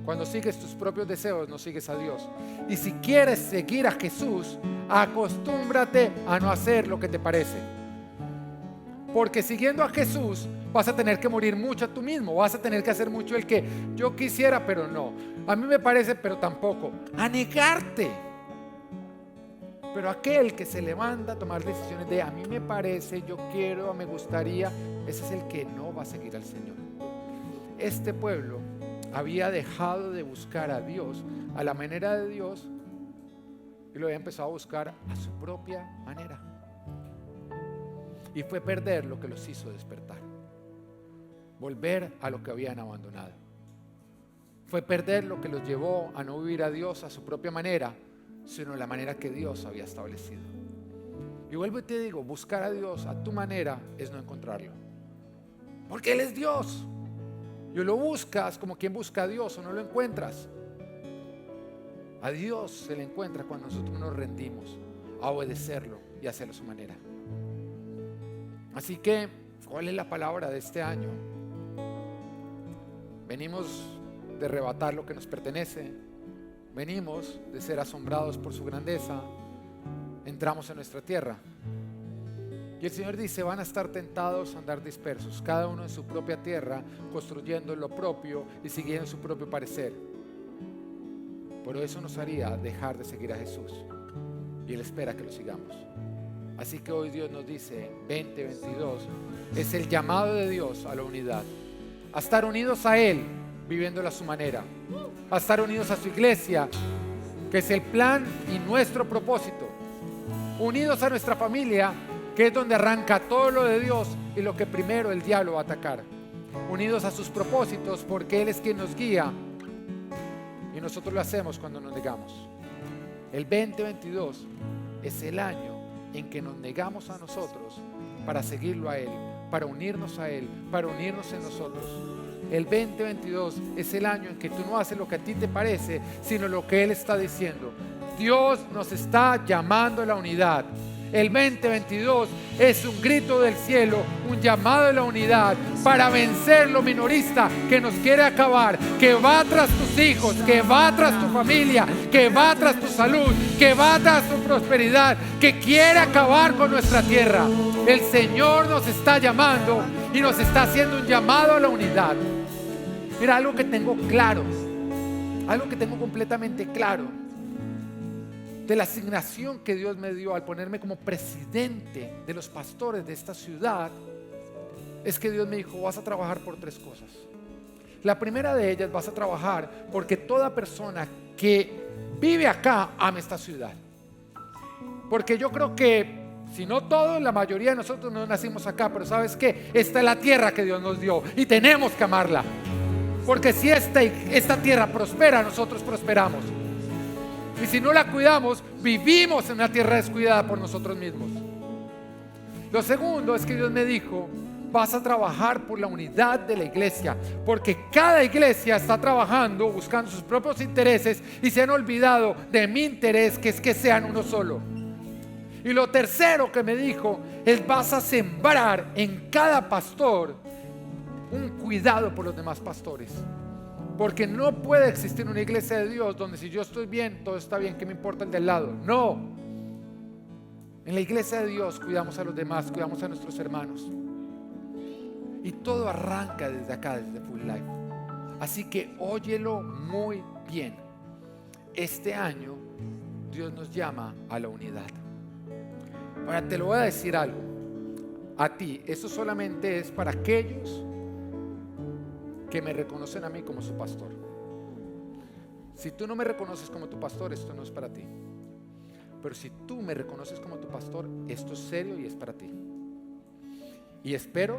Cuando sigues tus propios deseos, no sigues a Dios. Y si quieres seguir a Jesús, acostúmbrate a no hacer lo que te parece. Porque siguiendo a Jesús vas a tener que morir mucho a tú mismo. Vas a tener que hacer mucho el que yo quisiera, pero no. A mí me parece, pero tampoco. A negarte. Pero aquel que se levanta a tomar decisiones de a mí me parece, yo quiero, me gustaría, ese es el que no va a seguir al Señor. Este pueblo había dejado de buscar a Dios a la manera de Dios y lo había empezado a buscar a su propia manera. Y fue perder lo que los hizo despertar. Volver a lo que habían abandonado. Fue perder lo que los llevó a no vivir a Dios a su propia manera, sino la manera que Dios había establecido. Y vuelvo y te digo, buscar a Dios a tu manera es no encontrarlo. Porque Él es Dios. Y lo buscas como quien busca a Dios o no lo encuentras. A Dios se le encuentra cuando nosotros nos rendimos a obedecerlo y hacerlo a su manera. Así que, ¿cuál es la palabra de este año? Venimos de arrebatar lo que nos pertenece. Venimos de ser asombrados por su grandeza. Entramos en nuestra tierra. Y el Señor dice: van a estar tentados a andar dispersos, cada uno en su propia tierra, construyendo lo propio y siguiendo su propio parecer. Pero eso nos haría dejar de seguir a Jesús. Y Él espera que lo sigamos. Así que hoy Dios nos dice, 2022 es el llamado de Dios a la unidad, a estar unidos a Él, viviéndolo a su manera, a estar unidos a su iglesia, que es el plan y nuestro propósito, unidos a nuestra familia, que es donde arranca todo lo de Dios y lo que primero el diablo va a atacar, unidos a sus propósitos, porque Él es quien nos guía y nosotros lo hacemos cuando nos negamos. El 2022 es el año en que nos negamos a nosotros para seguirlo a Él, para unirnos a Él, para unirnos en nosotros. El 2022 es el año en que tú no haces lo que a ti te parece, sino lo que Él está diciendo. Dios nos está llamando a la unidad. El 2022 es un grito del cielo, un llamado a la unidad para vencer lo minorista que nos quiere acabar, que va tras tus hijos, que va tras tu familia, que va tras tu salud, que va tras tu prosperidad, que quiere acabar con nuestra tierra. El Señor nos está llamando y nos está haciendo un llamado a la unidad. Mira, algo que tengo claro, algo que tengo completamente claro de la asignación que Dios me dio al ponerme como presidente de los pastores de esta ciudad, es que Dios me dijo: vas a trabajar por 3 cosas. La primera de ellas, vas a trabajar porque toda persona que vive acá ame esta ciudad. Porque yo creo que, si no todos, la mayoría de nosotros no nacimos acá, pero ¿sabes qué? Esta es la tierra que Dios nos dio y tenemos que amarla. Porque si esta tierra prospera, nosotros prosperamos. Y si no la cuidamos, vivimos en una tierra descuidada por nosotros mismos. Lo segundo es que Dios me dijo: vas a trabajar por la unidad de la iglesia, porque cada iglesia está trabajando, buscando sus propios intereses y se han olvidado de mi interés, que es que sean uno solo. Y lo tercero que me dijo es: vas a sembrar en cada pastor un cuidado por los demás pastores. Porque no puede existir una iglesia de Dios donde si yo estoy bien, todo está bien, ¿qué me importa el del lado? No. En la iglesia de Dios cuidamos a los demás, cuidamos a nuestros hermanos. Y todo arranca desde acá, desde Full Life. Así que óyelo muy bien. Este año Dios nos llama a la unidad. Ahora te lo voy a decir algo a ti. Eso solamente es para aquellos que me reconocen a mí como su pastor. Si tú no me reconoces como tu pastor, esto no es para ti. Pero si tú me reconoces como tu pastor, esto es serio y es para ti. Y espero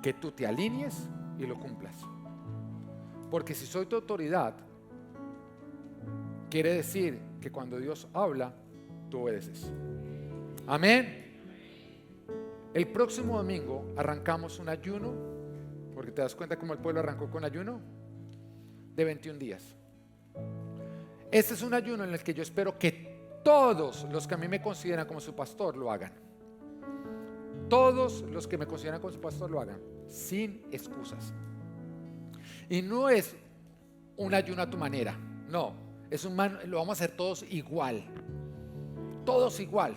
que tú te alinees y lo cumplas. Porque si soy tu autoridad, quiere decir que cuando Dios habla, tú obedeces. Amén. El próximo domingo arrancamos un ayuno, porque te das cuenta cómo el pueblo arrancó con ayuno, de 21 días. Este es un ayuno en el que yo espero que todos los que a mí me consideran como su pastor lo hagan. Todos los que me consideran como su pastor lo hagan, sin excusas. Y no es un ayuno a tu manera, no, lo vamos a hacer todos igual. Todos igual.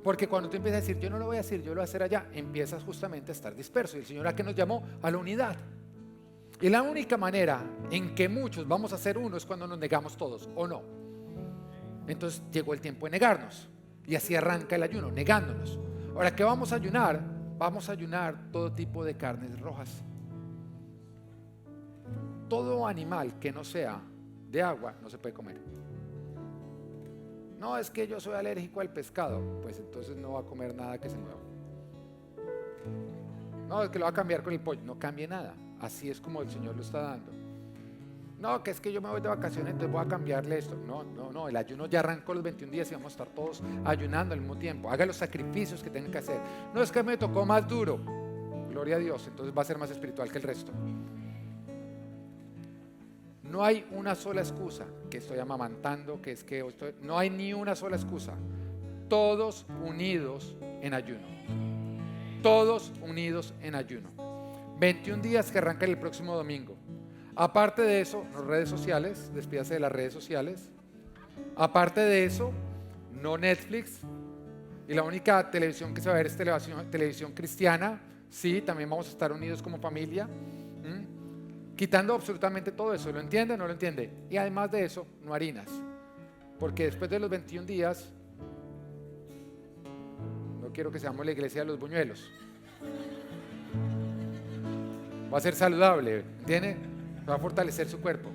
Porque cuando tú empiezas a decir, yo no lo voy a decir, yo lo voy a hacer allá, empiezas justamente a estar disperso. Y el Señor, ¿a qué nos llamó? A la unidad. Y la única manera en que muchos vamos a ser uno es cuando nos negamos todos, ¿o no? Entonces llegó el tiempo de negarnos. Y así arranca el ayuno, negándonos. Ahora, ¿qué vamos a ayunar? Vamos a ayunar todo tipo de carnes rojas. Todo animal que no sea de agua no se puede comer. No, es que yo soy alérgico al pescado. Pues entonces no va a comer nada que se mueva. No, es que lo va a cambiar con el pollo. No cambie nada. Así es como el Señor lo está dando. No, que es que yo me voy de vacaciones, entonces voy a cambiarle esto. No, el ayuno ya arrancó los 21 días y vamos a estar todos ayunando al mismo tiempo. Haga los sacrificios que tienen que hacer. No, es que me tocó más duro. Gloria a Dios, entonces va a ser más espiritual que el resto. No hay una sola excusa, que estoy amamantando, que es que no hay ni una sola excusa. Todos unidos en ayuno. Todos unidos en ayuno. 21 días que arrancan el próximo domingo. Aparte de eso, las redes sociales, despídase de las redes sociales. Aparte de eso, no Netflix. Y la única televisión que se va a ver es televisión cristiana. Sí, también vamos a estar unidos como familia. Quitando absolutamente todo eso. ¿Lo entiende o no lo entiende? Y además de eso, no harinas. Porque después de los 21 días, no quiero que seamos la iglesia de los buñuelos. Va a ser saludable, ¿entiende? Va a fortalecer su cuerpo.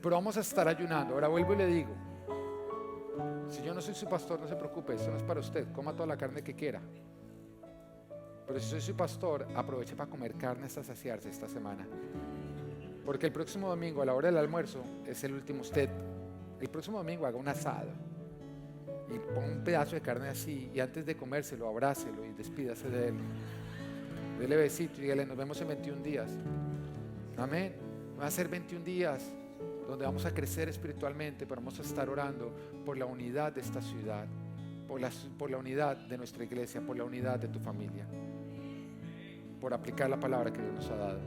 Pero vamos a estar ayunando. Ahora vuelvo y le digo, si yo no soy su pastor, no se preocupe, esto no es para usted, coma toda la carne que quiera. Pero si soy su pastor, aproveche para comer carne hasta saciarse esta semana. Porque el próximo domingo, a la hora del almuerzo, es el último. Usted, el próximo domingo, haga un asado y ponga un pedazo de carne así, y antes de comérselo, abrácelo y despídase de él. Dele besito y dígale, nos vemos en 21 días. Amén. Va a ser 21 días donde vamos a crecer espiritualmente, pero vamos a estar orando por la unidad de esta ciudad, por la unidad de nuestra iglesia, por la unidad de tu familia, por aplicar la palabra que Dios nos ha dado.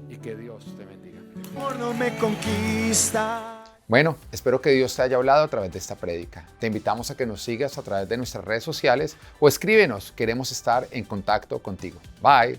Y que Dios te bendiga. Amor no me conquista. Bueno, espero que Dios te haya hablado a través de esta prédica. Te invitamos a que nos sigas a través de nuestras redes sociales o escríbenos. Queremos estar en contacto contigo. Bye.